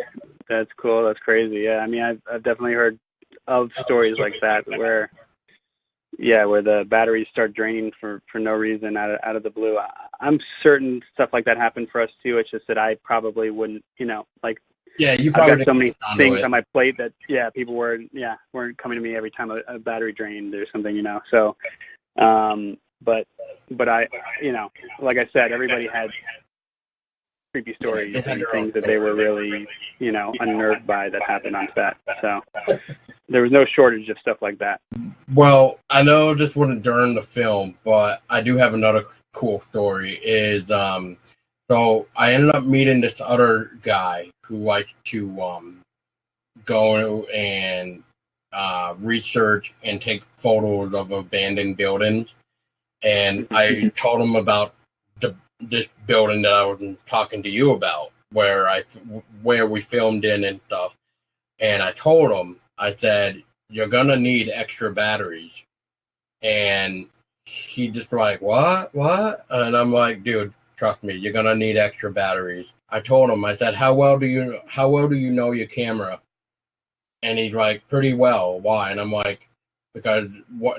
that's cool. That's crazy. Yeah, I mean, I've definitely heard of stories like that where the batteries start draining for no reason out of the blue. I'm certain stuff like that happened for us too. It's just that I probably wouldn't, you know, like. Yeah, you probably. I've got so many things on my plate that people weren't coming to me every time a battery drained or something, you know. So, but I, you know, like I said, everybody had creepy stories and things that they were really, you know, unnerved by that happened on set. So there was no shortage of stuff like that. Well, I know this wasn't during the film, but I do have another cool story. So I ended up meeting this other guy who likes to go and research and take photos of abandoned buildings. And I told him about this building that I was talking to you about, where we filmed in and stuff. And I told him, I said, you're gonna need extra batteries. And he just like, what? And I'm like, dude, trust me, you're gonna need extra batteries. I told him, I said, how well do you know your camera? And he's like, pretty well. Why? And I'm like, because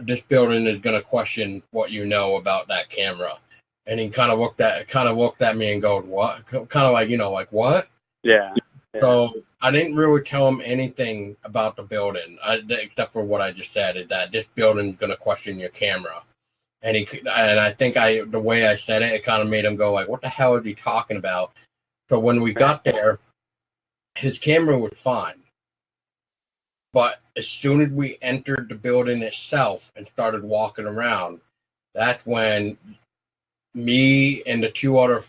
this building is gonna question what you know about that camera. And he kind of looked at me and goes, what? Kind of like, you know, like, what? Yeah. So I didn't really tell him anything about the building, except for what I just said, is that this building's going to question your camera. And I think the way I said it kind of made him go like, what the hell is he talking about? So when we got there, his camera was fine. But as soon as we entered the building itself and started walking around, that's when me and the two other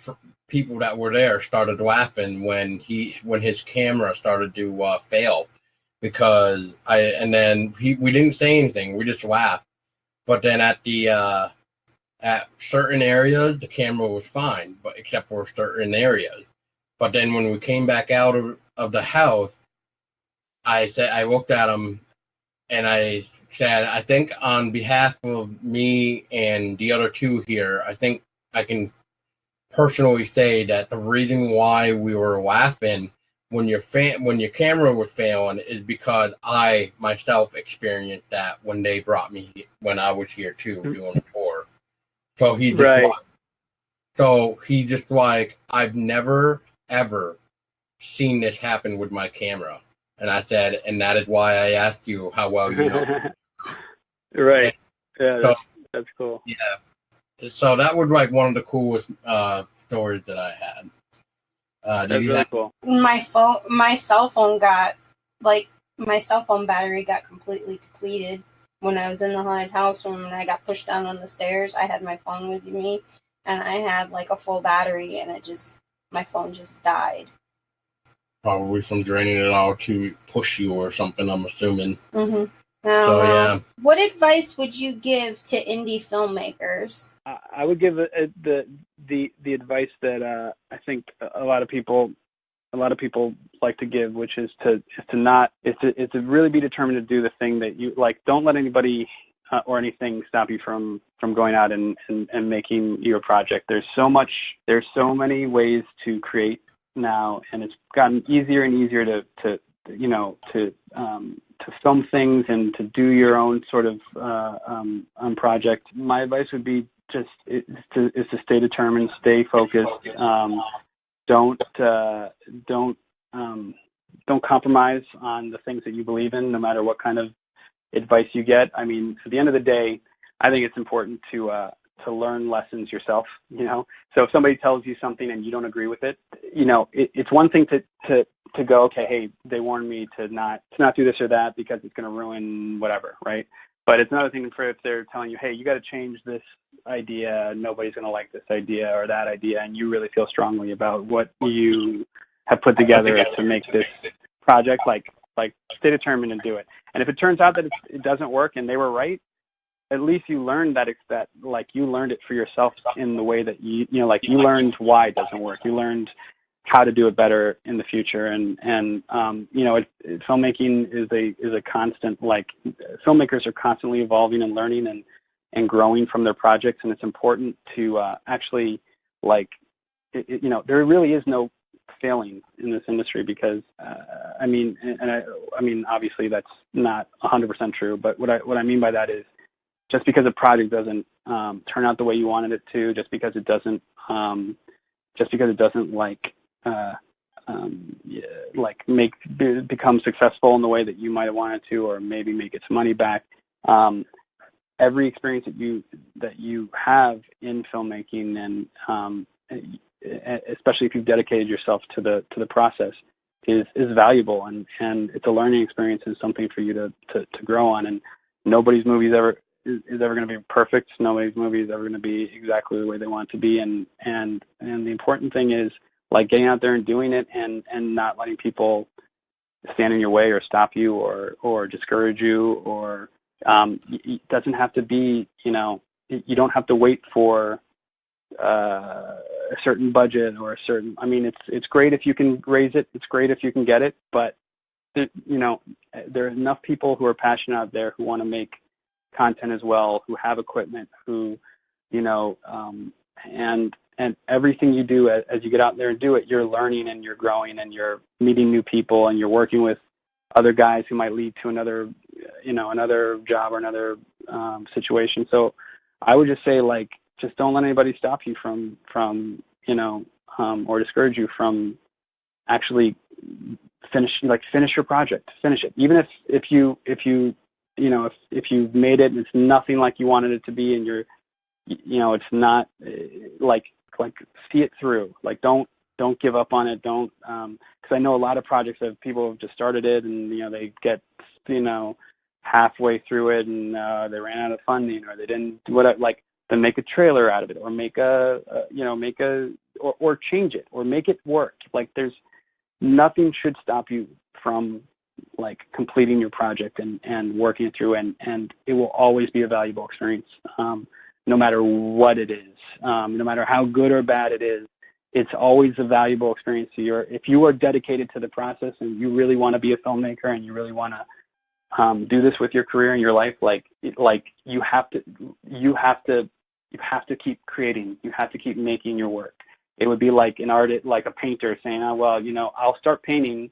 people that were there started laughing when his camera started to fail, because we didn't say anything, we just laughed. But then at certain areas the camera was fine, but except for certain areas. But then when we came back out of the house, I looked at him and I said, I think on behalf of me and the other two here, I think I can personally say that the reason why we were laughing when your camera was failing is because I myself experienced that when they brought me when I was here too doing a tour. So he just like I've never ever seen this happen with my camera, and I said, and that is why I asked you how well you know. Right. Yeah, so that's cool. Yeah. So that was like one of the coolest stories that I had. That's really cool. My cell phone battery got completely depleted when I was in the haunted house. When I got pushed down on the stairs, I had my phone with me, and I had like a full battery, and my phone just died. Probably from draining it all to push you or something, I'm assuming. Mm-hmm. So yeah. What advice would you give to indie filmmakers? I would give the advice that I think a lot of people like to give, which is to really be determined to do the thing that you like. Don't let anybody or anything stop you from going out and making your project. There's so many ways to create now, and it's gotten easier and easier to film things and to do your own sort of project. My advice would be just to stay determined, stay focused. Don't compromise on the things that you believe in, no matter what kind of advice you get. I mean, at the end of the day, I think it's important to learn lessons yourself. So if somebody tells you something and you don't agree with it, it's one thing to go, okay, hey, they warned me to not do this or that because it's going to ruin whatever, right? But it's another thing if they're telling you, hey, you got to change this idea, nobody's going to like this idea or that idea, and you really feel strongly about what you have put together to make this project, like stay determined and do it. And if it turns out that it doesn't work and they were right, at least you learned that you learned it for yourself in the way that you learned why it doesn't work. You learned how to do it better in the future. And filmmaking is a constant, filmmakers are constantly evolving and learning and growing from their projects. And it's important to actually there really is no failing in this industry because, obviously that's not 100% true, but what I mean by that is just because a project doesn't turn out the way you wanted it to, just because it doesn't become successful in the way that you might have wanted to, or maybe make its money back. Every experience that you have in filmmaking, and especially if you've dedicated yourself to the process, is valuable, and it's a learning experience and something for you to grow on. And nobody's movie is ever going to be perfect. Nobody's movie is ever going to be exactly the way they want it to be. And the important thing is getting out there and doing it, and not letting people stand in your way or stop you or discourage you, or it doesn't have to be, you don't have to wait for a certain budget or a certain, it's great if you can raise it. It's great if you can get it, but there are enough people who are passionate out there who want to make content as well, who have equipment, who, and everything you do as you get out there and do it, you're learning and you're growing and you're meeting new people and you're working with other guys who might lead to another job or another situation. So I would just say, just don't let anybody stop you from or discourage you from actually finish your project, finish it. Even if you've made it and it's nothing like you wanted it to be, and it's not see it through. Don't give up on it. Don't, because I know a lot of projects that people have just started it and they get halfway through it and they ran out of funding, or they didn't do whatever. Then make a trailer out of it, or make or change it, or make it work. There's nothing should stop you from completing your project and working it through, and it will always be a valuable experience, no matter what it is, no matter how good or bad it is. It's always a valuable experience if you are dedicated to the process and you really want to be a filmmaker and you really want to do this with your career and your life. You have to keep creating. You have to keep making your work. it would be like an artist, like a painter saying, oh, well, I'll start painting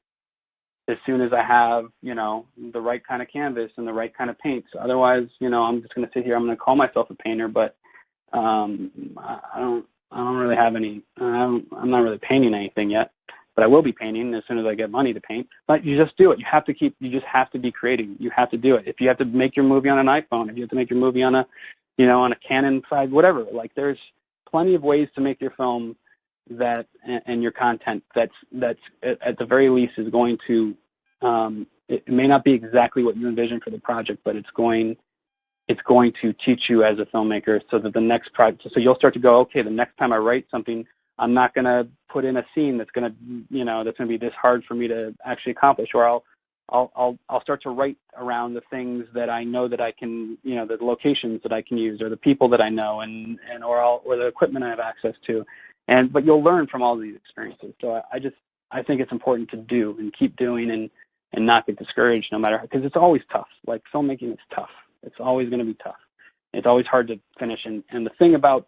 as soon as I have, the right kind of canvas and the right kind of paints. Otherwise, I'm just going to sit here. I'm going to call myself a painter, but I don't really have any. I'm not really painting anything yet, but I will be painting as soon as I get money to paint. But you just do it. You just have to be creative. You have to do it. If you have to make your movie on an iPhone, if you have to make your movie on a, on a Canon 5, whatever. Like, there's plenty of ways to make your film that and your content that's at the very least is going to it may not be exactly what you envisioned for the project, but it's going to teach you as a filmmaker, so that the next project, so you'll start to go, okay, the next time I write something, I'm not going to put in a scene that's going to that's going to be this hard for me to actually accomplish, or I'll start to write around the things that I know that I can, the locations that I can use, or the people that I know, or the equipment I have access to. But you'll learn from all these experiences. So I think it's important to do and keep doing and not get discouraged, no matter, because it's always tough. Like, filmmaking is tough. It's always going to be tough. It's always hard to finish. And the thing about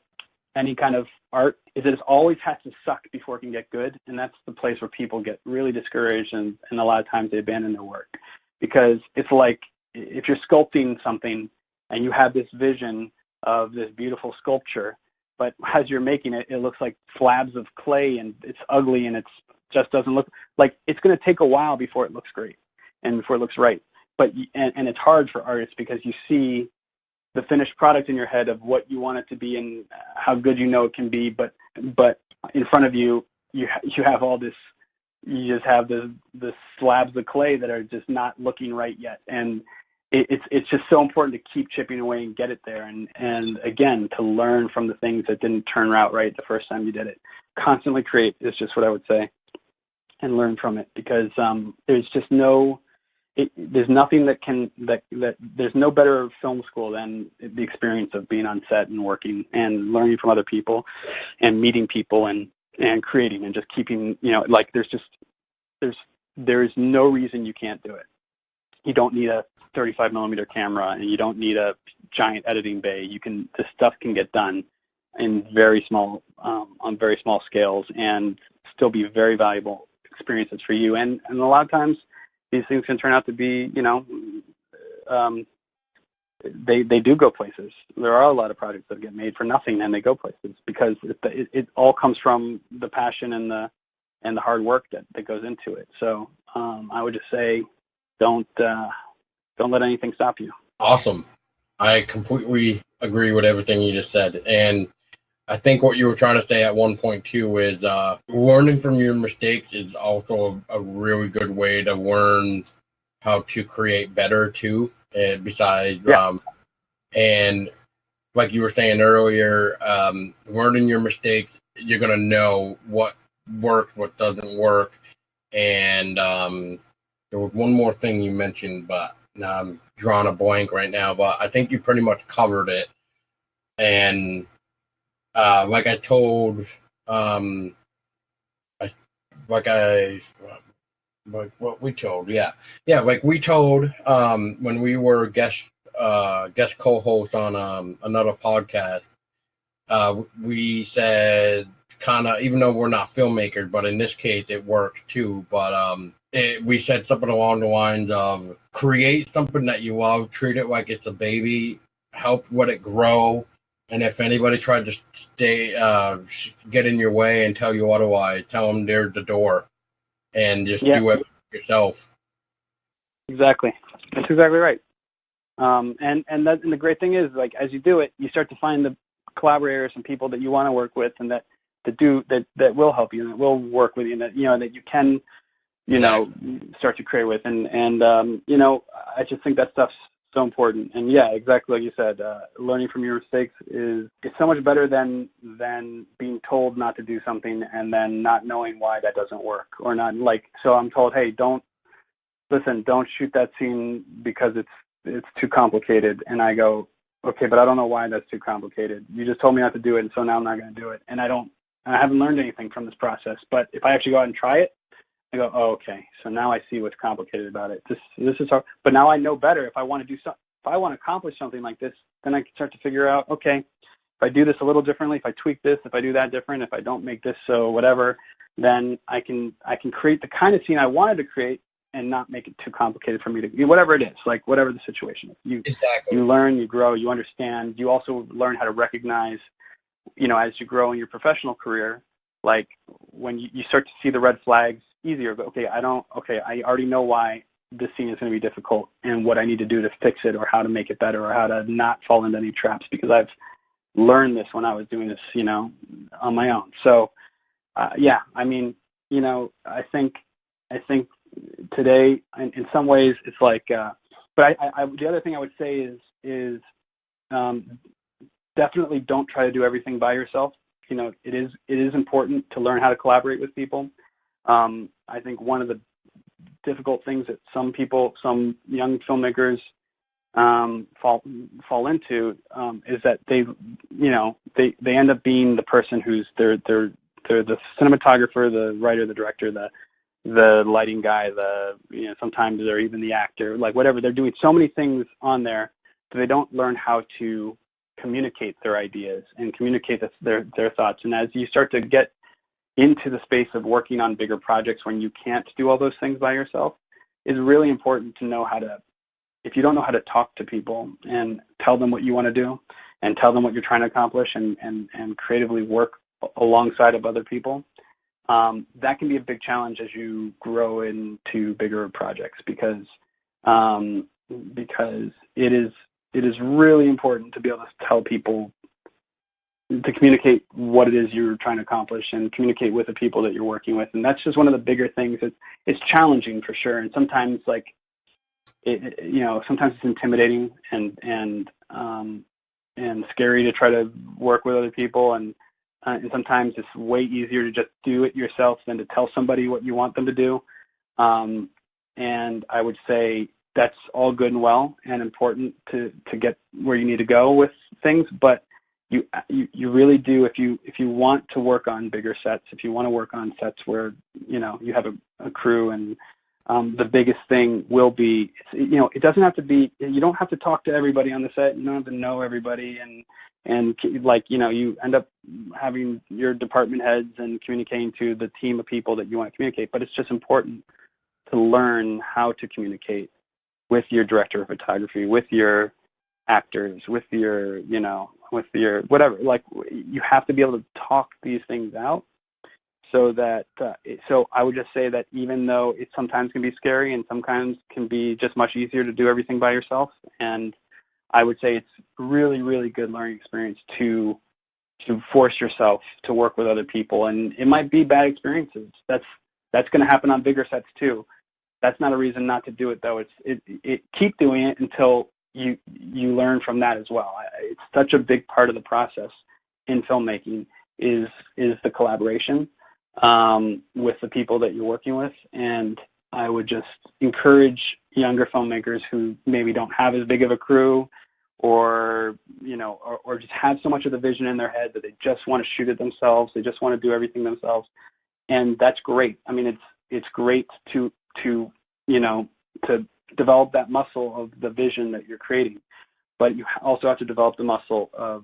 any kind of art is that it always has to suck before it can get good. And that's the place where people get really discouraged, and a lot of times they abandon their work, because it's like, if you're sculpting something and you have this vision of this beautiful sculpture, but as you're making it, it looks like slabs of clay and it's ugly and it's just doesn't look like, it's going to take a while before it looks great and before it looks right. But and it's hard for artists, because you see the finished product in your head of what you want it to be and how good it can be, but in front of you, you have all this, you just have the slabs of clay that are just not looking right yet, and it's just so important to keep chipping away and get it there, and again, to learn from the things that didn't turn out right the first time you did it. Constantly create is just what I would say, and learn from it, because there's just there's nothing there's no better film school than the experience of being on set and working and learning from other people and meeting people and creating and just keeping, like, there's no reason you can't do it. You don't need a 35 millimeter camera, and you don't need a giant editing bay. This stuff can get done in very small, on very small scales, and still be very valuable experiences for you. And a lot of times these things can turn out to be, they do go places. There are a lot of projects that get made for nothing, and they go places, because it all comes from the passion and the hard work that goes into it. So I would just say, don't let anything stop you. Awesome. I completely agree with everything you just said. And I think what you were trying to say at one point too is learning from your mistakes is also a really good way to learn how to create better too. Besides, and like you were saying earlier, learning your mistakes, you're gonna know what works, what doesn't work. And there was one more thing you mentioned, but now I'm drawing a blank right now. But I think you pretty much covered it. And like I told, like what we told, like we told when we were guest co-host on another podcast, we said, kind of, even though we're not filmmakers, but in this case it works too. But we said something along the lines of, create something that you love, treat it like it's a baby, help let it grow. And if anybody tried to get in your way and tell you otherwise, tell them there's the door, and just do it yourself. Exactly. That's exactly right. And the great thing is, like, as you do it, you start to find the collaborators and people that you want to work with, and that will help you, and that will work with you, and that you can, start to create with. And I just think that stuff's so important. And exactly like you said, learning from your mistakes it's so much better than being told not to do something and then not knowing why that doesn't work, or not, like, so I'm told, hey, don't shoot that scene because it's too complicated, and I go, okay, but I don't know why that's too complicated. You just told me not to do it, and so now I'm not going to do it, and I haven't learned anything from this process. But if I actually go out and try it, I go, oh, okay, so now I see what's complicated about it. This is hard, but now I know better. If I want to do something, if I want to accomplish something like this, then I can start to figure out, okay, I do this a little differently, if I tweak this, if I do that different, if I don't make this so whatever, then I can create the kind of scene I wanted to create and not make it too complicated for me to, whatever it is, like whatever the situation is. You learn, you grow, you understand. You also learn how to recognize, as you grow in your professional career, like when you start to see the red flags easier. But I already know why this scene is going to be difficult and what I need to do to fix it, or how to make it better, or how to not fall into any traps, because I've learned this when I was doing this, on my own. So, I think today, in some ways, it's like, but the other thing I would say is definitely don't try to do everything by yourself. It is important to learn how to collaborate with people. I think one of the difficult things that some young filmmakers fall into is that they end up being the person who's they're the cinematographer, the writer, the director, the lighting guy, sometimes they're even the actor, like whatever. They're doing so many things on there that they don't learn how to communicate their ideas and communicate their thoughts. And as you start to get into the space of working on bigger projects when you can't do all those things by yourself, it's really important to know how to, if you don't know how to talk to people and tell them what you want to do and tell them what you're trying to accomplish and creatively work alongside of other people, that can be a big challenge as you grow into bigger projects, because it is really important to be able to tell people, to communicate what it is you're trying to accomplish and communicate with the people that you're working with. And that's just one of the bigger things. It's challenging for sure. And sometimes sometimes it's intimidating and scary to try to work with other people. And sometimes it's way easier to just do it yourself than to tell somebody what you want them to do. And I would say that's all good and well and important to get where you need to go with things. But you really do, if you want to work on bigger sets, if you want to work on sets where you have a crew, and the biggest thing will be, it doesn't have to be, you don't have to talk to everybody on the set, you don't have to know everybody, and you end up having your department heads and communicating to the team of people that you want to communicate. But it's just important to learn how to communicate with your director of photography, with your actors, with your whatever. Like, you have to be able to talk these things out, so that so I would just say that even though it sometimes can be scary and sometimes can be just much easier to do everything by yourself, and I would say it's really, really good learning experience to force yourself to work with other people. And it might be bad experiences. That's going to happen on bigger sets too. That's not a reason not to do it, though. It keep doing it until you learn from that as well. It's such a big part of the process in filmmaking is the collaboration with the people that you're working with. And I would just encourage younger filmmakers who maybe don't have as big of a crew, or just have so much of the vision in their head that they just want to shoot it themselves. They just want to do everything themselves. And that's great. I mean, it's great to develop that muscle of the vision that you're creating, but you also have to develop the muscle of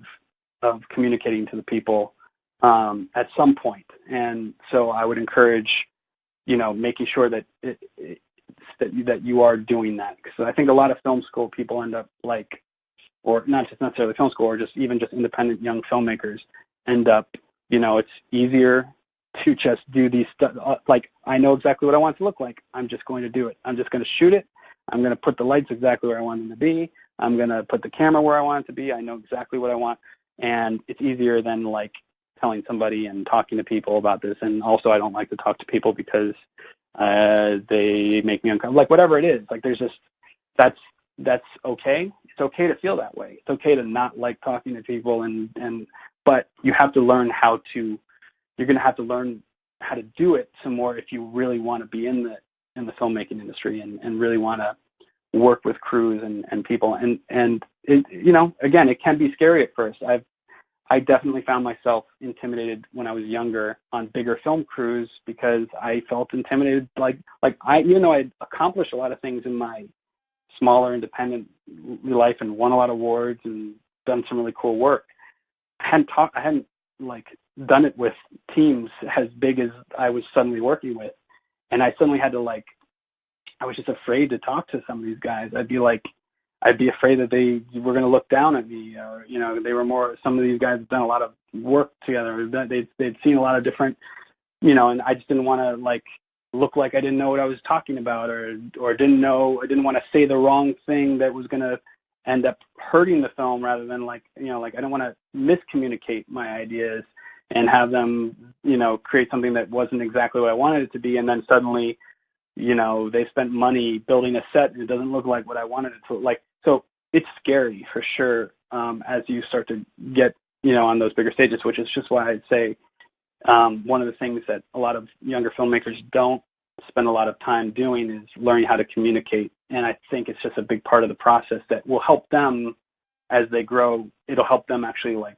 communicating to the people at some point. And so I would encourage, making sure that that you are doing that, because I think a lot of film school people end up or not just necessarily film school, or just independent young filmmakers end up, it's easier to just do these stuff. Like, I know exactly what I want it to look like. I'm just going to do it. I'm just going to shoot it. I'm going to put the lights exactly where I want them to be. I'm going to put the camera where I want it to be. I know exactly what I want. And it's easier than telling somebody and talking to people about this. And also, I don't like to talk to people because they make me uncomfortable. Whatever it is, there's just, that's okay. It's okay to feel that way. It's okay to not like talking to people, but you have to learn you're going to have to learn how to do it some more if you really want to be in the filmmaking industry and really want to work with crews and people. And it, again, it can be scary at first. I definitely found myself intimidated when I was younger on bigger film crews, because I felt intimidated. Even though I'd accomplished a lot of things in my smaller independent life and won a lot of awards and done some really cool work, I hadn't like done it with teams as big as I was suddenly working with. And I suddenly had to like, I was just afraid to talk to some of these guys. I'd be afraid that they were going to look down at me, or, you know, some of these guys have done a lot of work together. They'd seen a lot of different, you know, and I just didn't want to like look like I didn't know what I was talking about, or I didn't want to say the wrong thing that was going to end up hurting the film, rather than like, you know, like I don't want to miscommunicate my ideas and have them, you know, create something that wasn't exactly what I wanted it to be. And then suddenly, you know, they spent money building a set and it doesn't look like what I wanted it to look like. So it's scary for sure, as you start to get, you know, on those bigger stages, which is just why I'd say one of the things that a lot of younger filmmakers don't spend a lot of time doing is learning how to communicate. And I think it's just a big part of the process that will help them as they grow. It'll help them actually like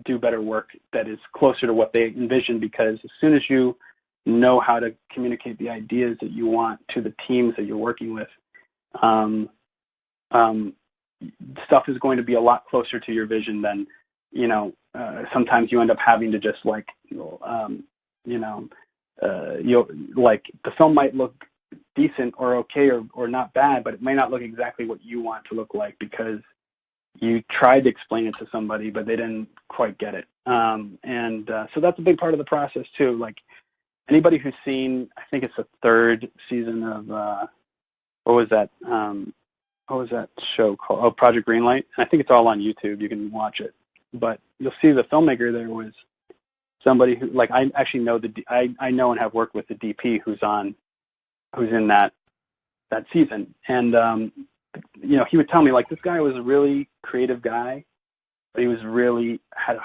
do better work that is closer to what they envision, because as soon as you know how to communicate the ideas that you want to the teams that you're working with, stuff is going to be a lot closer to your vision than, you know, sometimes you end up having to just like, you'll like the film might look decent or okay or not bad, but it may not look exactly what you want to look like because you tried to explain it to somebody, but they didn't quite get it. So that's a big part of the process too. Like anybody who's seen, I think it's the third season of, what was that show called? Oh, Project Greenlight. And I think it's all on YouTube. You can watch it. But you'll see the filmmaker there was somebody who, like, I actually know I know and have worked with the DP who's in that season. And, you know, he would tell me, like, this guy was a really creative guy, but he was really had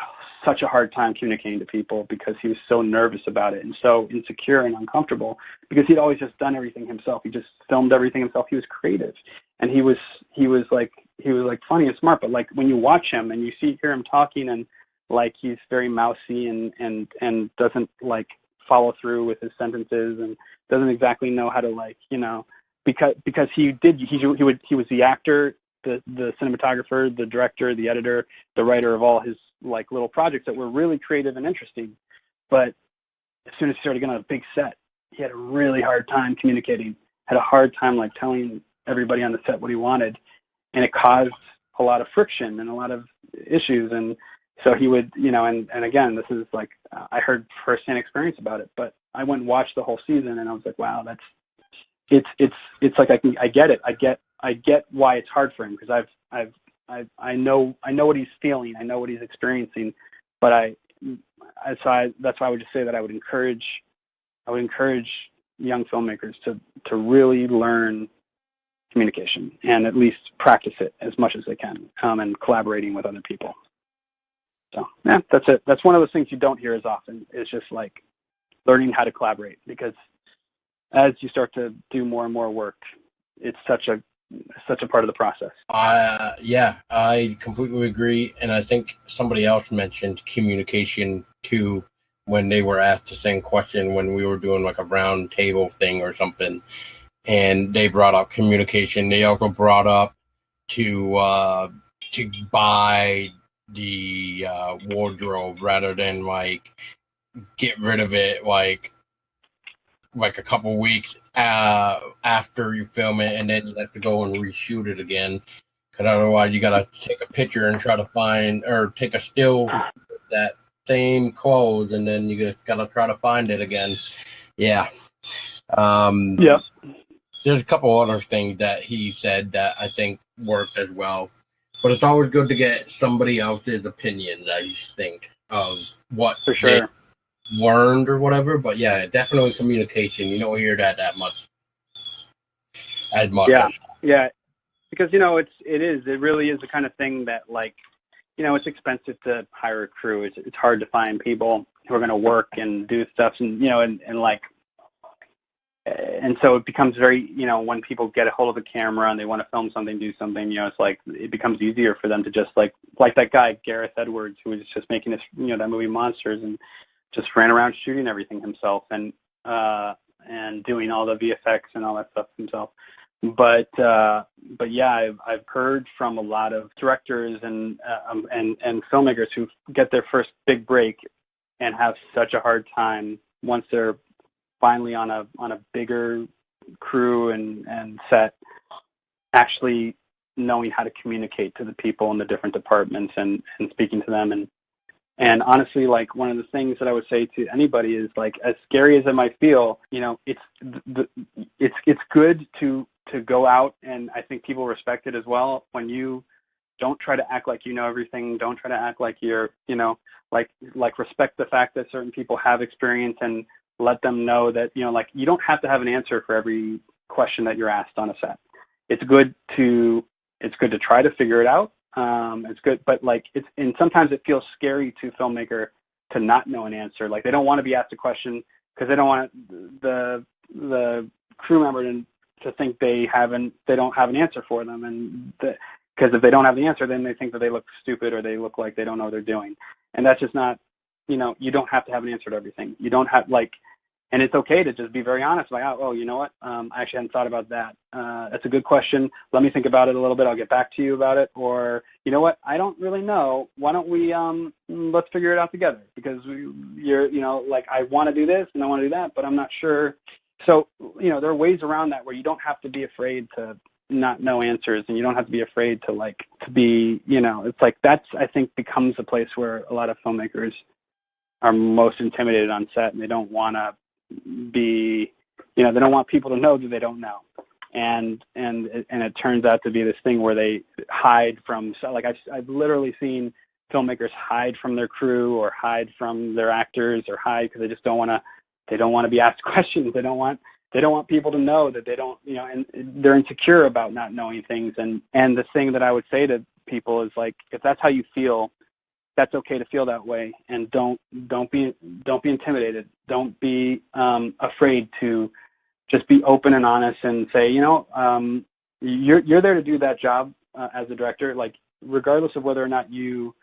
such a hard time communicating to people because he was so nervous about it and so insecure and uncomfortable because he'd always just done everything himself. He just filmed everything himself. He was creative, and he was like funny and smart. But like when you watch him and you hear him talking, and like he's very mousy and doesn't like follow through with his sentences and doesn't exactly know how to, like, you know, because he was the actor, the cinematographer, the director, the editor, the writer of all his like little projects that were really creative and interesting. But as soon as he started getting on a big set, he had a really hard time communicating, had a hard time like telling everybody on the set what he wanted. And it caused a lot of friction and a lot of issues. And so he would, you know, and again, this is like, I heard firsthand experience about it, but I went and watched the whole season and I was like, wow, it's like, I get it. I get why it's hard for him, because I know what he's feeling. I know what he's experiencing, but that's why I would just say that I would encourage young filmmakers to really learn communication and at least practice it as much as they can, and collaborating with other people. So yeah, that's it. That's one of those things you don't hear as often, is just like learning how to collaborate, because as you start to do more and more work, it's such a part of the process. Yeah, I completely agree. And I think somebody else mentioned communication too when they were asked the same question when we were doing like a round table thing or something. And they brought up communication. They also brought up to buy the wardrobe rather than like get rid of it like a couple weeks after you film it, and then you have to go and reshoot it again, because otherwise you gotta take a picture and try to find, or take a still with that same clothes, and then you just gotta try to find it again. Yeah. Yeah. There's a couple other things that he said that I think worked as well, but it's always good to get somebody else's opinion, I think, of what for sure learned or whatever. But yeah, definitely communication. You don't hear that much. Yeah, because, you know, it really is the kind of thing that, like, you know, it's expensive to hire a crew. It's hard to find people who are going to work and do stuff, and, you know, and so it becomes very, you know, when people get a hold of a camera and they want to film something, do something, you know, it's like it becomes easier for them to just like that guy Gareth Edwards, who was just making this, you know, that movie Monsters, and just ran around shooting everything himself and doing all the VFX and all that stuff himself. But yeah, I've heard from a lot of directors and filmmakers who get their first big break and have such a hard time once they're finally on a bigger crew and set, actually knowing how to communicate to the people in the different departments and speaking to them. And honestly, like, one of the things that I would say to anybody is, like, as scary as it might feel, it's good to go out, and I think people respect it as well when you don't try to act like you know everything. Don't try to act like you're, like respect the fact that certain people have experience, and let them know that, like, you don't have to have an answer for every question that you're asked on a set. It's good to try to figure it out. It's good, but and sometimes it feels scary to a filmmaker to not know an answer. Like, they don't want to be asked a question because they don't want the crew member to think they don't have an answer for them, and because if they don't have the answer, then they think that they look stupid or they look like they don't know what they're doing, and that's just not. You don't have to have an answer to everything. You don't have and it's okay to just be very honest. Like, oh, you know what? I actually hadn't thought about that. That's a good question. Let me think about it a little bit. I'll get back to you about it. Or, you know what? I don't really know. Why don't we, let's figure it out together, because I want to do this and I want to do that, but I'm not sure. So, there are ways around that where you don't have to be afraid to not know answers, and you don't have to be afraid to be, it's like, that's, I think, becomes a place where a lot of filmmakers are most intimidated on set, and they don't want to be, they don't want people to know that they don't know, and it turns out to be this thing where they hide from. So, I've literally seen filmmakers hide from their crew or hide from their actors or hide because they just don't want to be asked questions. They don't want people to know that they don't, and they're insecure about not knowing things. And the thing that I would say to people is, like, if that's how you feel, that's okay to feel that way, and don't be intimidated. Don't be afraid to just be open and honest and say, you're there to do that job as a director, like, regardless of whether or not you're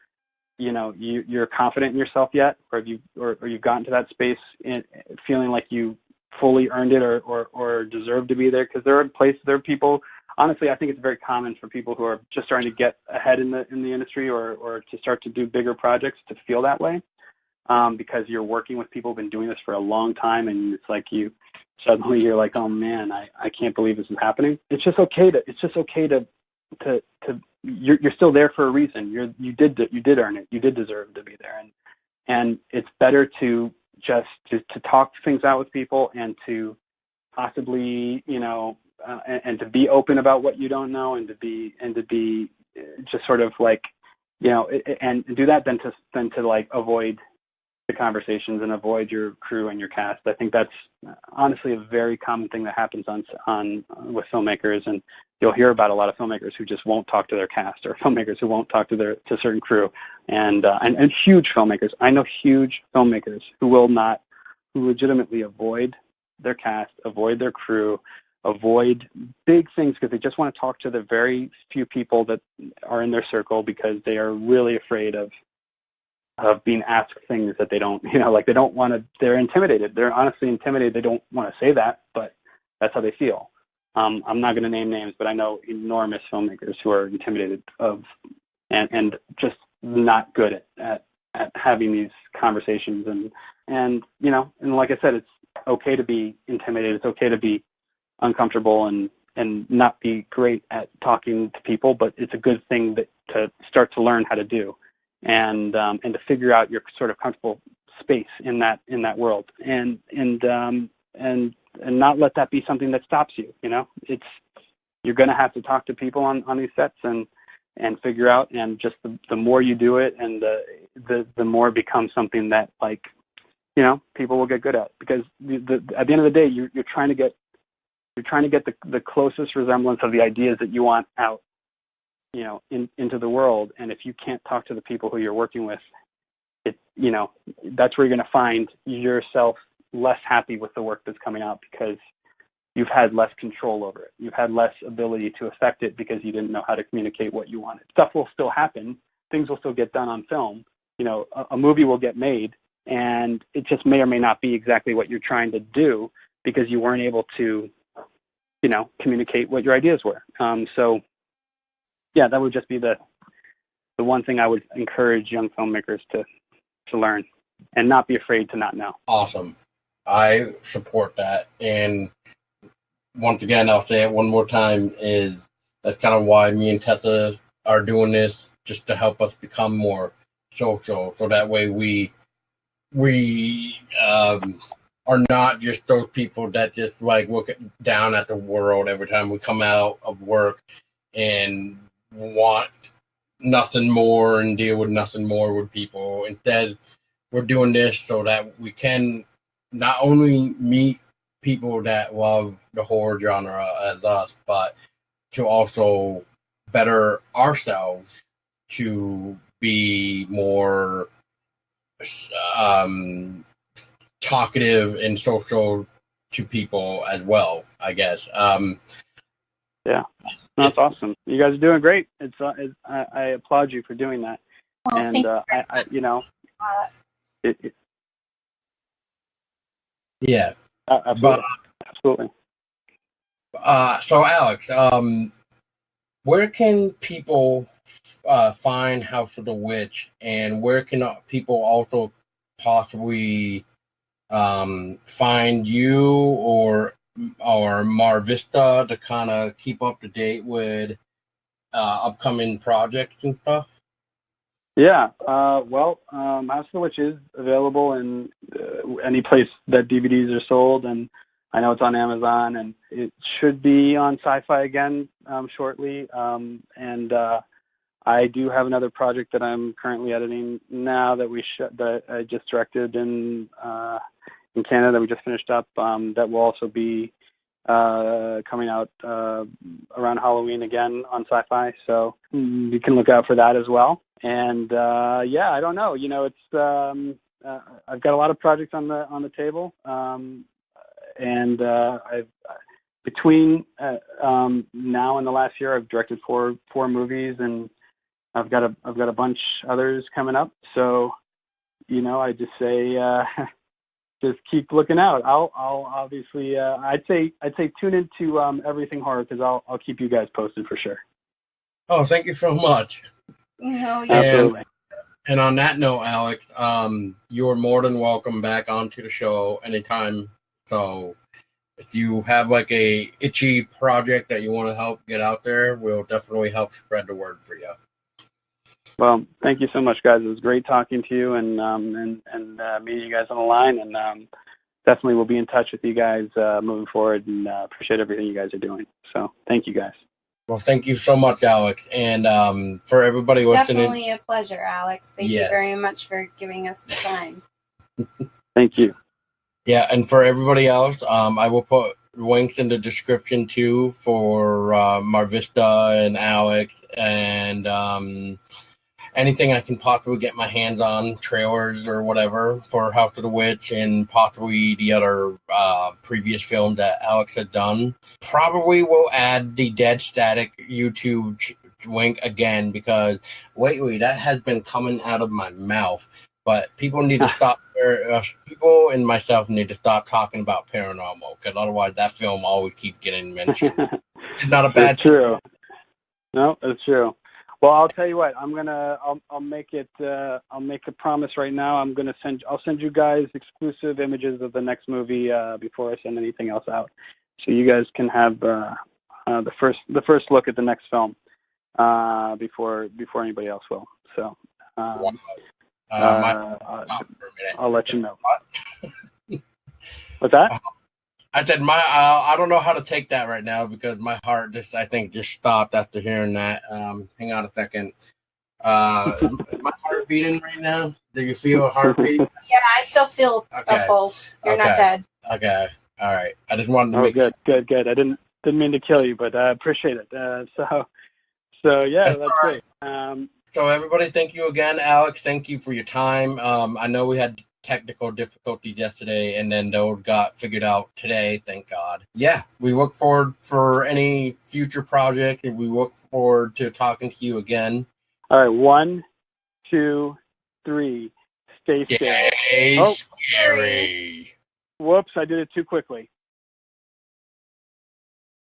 confident in yourself yet, or you've gotten to that space in feeling like you fully earned it or deserve to be there. Because there are people. Honestly, I think it's very common for people who are just starting to get ahead in the industry or to start to do bigger projects to feel that way, because you're working with people who've been doing this for a long time, and it's like you're like, oh man, I can't believe this is happening. It's just okay to you're still there for a reason. You did earn it. You did deserve to be there, and it's better to just to talk things out with people, and to possibly and to be open about what you don't know, and to be just sort of and do that than to avoid the conversations and avoid your crew and your cast. I think that's honestly a very common thing that happens on with filmmakers, and you'll hear about a lot of filmmakers who just won't talk to their cast, or filmmakers who won't talk to certain crew, and huge filmmakers. I know huge filmmakers who legitimately avoid their cast, avoid their crew, avoid big things because they just want to talk to the very few people that are in their circle, because they are really afraid of being asked things that they don't, they don't want to. They're intimidated. They're honestly intimidated. They don't want to say that, but that's how they feel. I'm not going to name names, but I know enormous filmmakers who are intimidated and just not good at having these conversations. And like I said, it's okay to be intimidated. It's okay to be uncomfortable and not be great at talking to people, but it's a good thing to start to learn how to do, and to figure out your sort of comfortable space in that world, and not let that be something that stops you. You're going to have to talk to people on these sets and figure out, and just the more you do it, and the more it becomes something that, people will get good at, because at the end of the day, you're trying to get the closest resemblance of the ideas that you want out, into the world. And if you can't talk to the people who you're working with, that's where you're going to find yourself less happy with the work that's coming out, because you've had less control over it. You've had less ability to affect it because you didn't know how to communicate what you wanted. Stuff will still happen. Things will still get done on film. A movie will get made, and it just may or may not be exactly what you're trying to do, because you weren't able to communicate what your ideas were. So yeah, that would just be the one thing I would encourage young filmmakers to learn, and not be afraid to not know. Awesome. I support that. And once again, I'll say it one more time, that's kind of why me and Tessa are doing this, just to help us become more social. So that way we are not just those people that just like look down at the world every time we come out of work and want nothing more and deal with nothing more with people. Instead, we're doing this so that we can not only meet people that love the horror genre as us, but to also better ourselves to be more talkative and social to people as well, I guess. Yeah, that's awesome. You guys are doing great. I applaud you for doing that. Well, And yeah, absolutely. So Alex, where can people find House of the Witch, and where can people also possibly find you or Mar Vista to kind of keep up to date with upcoming projects and stuff? Yeah, well, House of the Witch is available in any place that DVDs are sold, and I know it's on Amazon, and it should be on Sci-Fi again shortly. And I do have another project that I'm currently editing now that I just directed in Canada that we just finished up. That will also be coming out around Halloween again on Sci-Fi, so you can look out for that as well. And yeah, I don't know. It's I've got a lot of projects on the table, and I've between now and the last year, I've directed four movies, and I've got a bunch others coming up. So, I just say just keep looking out. I'll obviously I'd say tune into Everything Horror, because I'll keep you guys posted for sure. Oh, thank you so much. No, absolutely. And on that note, Alex, you're more than welcome back onto the show anytime. So if you have like a itchy project that you want to help get out there, we'll definitely help spread the word for you. Well, thank you so much, guys. It was great talking to you and meeting you guys on the line, and definitely we'll be in touch with you guys moving forward, and appreciate everything you guys are doing. So thank you, guys. Well, thank you so much, Alex. And for everybody listening. Definitely a pleasure, Alex. Thank you very much for giving us the time. Thank you. Yeah, and for everybody else, I will put links in the description too for Mar Vista and Alex, and anything I can possibly get my hands on, trailers or whatever for House of the Witch, and possibly the other previous films that Alex had done. Probably will add the Dead Static YouTube link again, because lately that has been coming out of my mouth. But people need to stop. People and myself need to stop talking about paranormal, because otherwise that film always keeps getting mentioned. It's not a bad. It's true. No, it's true. Well, I'll tell you what. I'll make it. I'll make a promise right now. I'll send you guys exclusive images of the next movie before I send anything else out, so you guys can have the first look at the next film before anybody else will. So. I'll let you know. What's that? I said I don't know how to take that right now, because my heart just stopped after hearing that. Hang on a second. Is my heart beating right now? Do you feel a heartbeat? Yeah, I still feel a pulse. You're not dead. Okay. All right. I just wanted to make good. I didn't mean to kill you, but I appreciate it. So yeah, that's great. So everybody, thank you again, Alex. Thank you for your time. I know we had technical difficulties yesterday, and then those got figured out today, thank God. Yeah, we look forward for any future project, and we look forward to talking to you again. All right, 1, 2, 3. Stay scary. Scary. Whoops, I did it too quickly.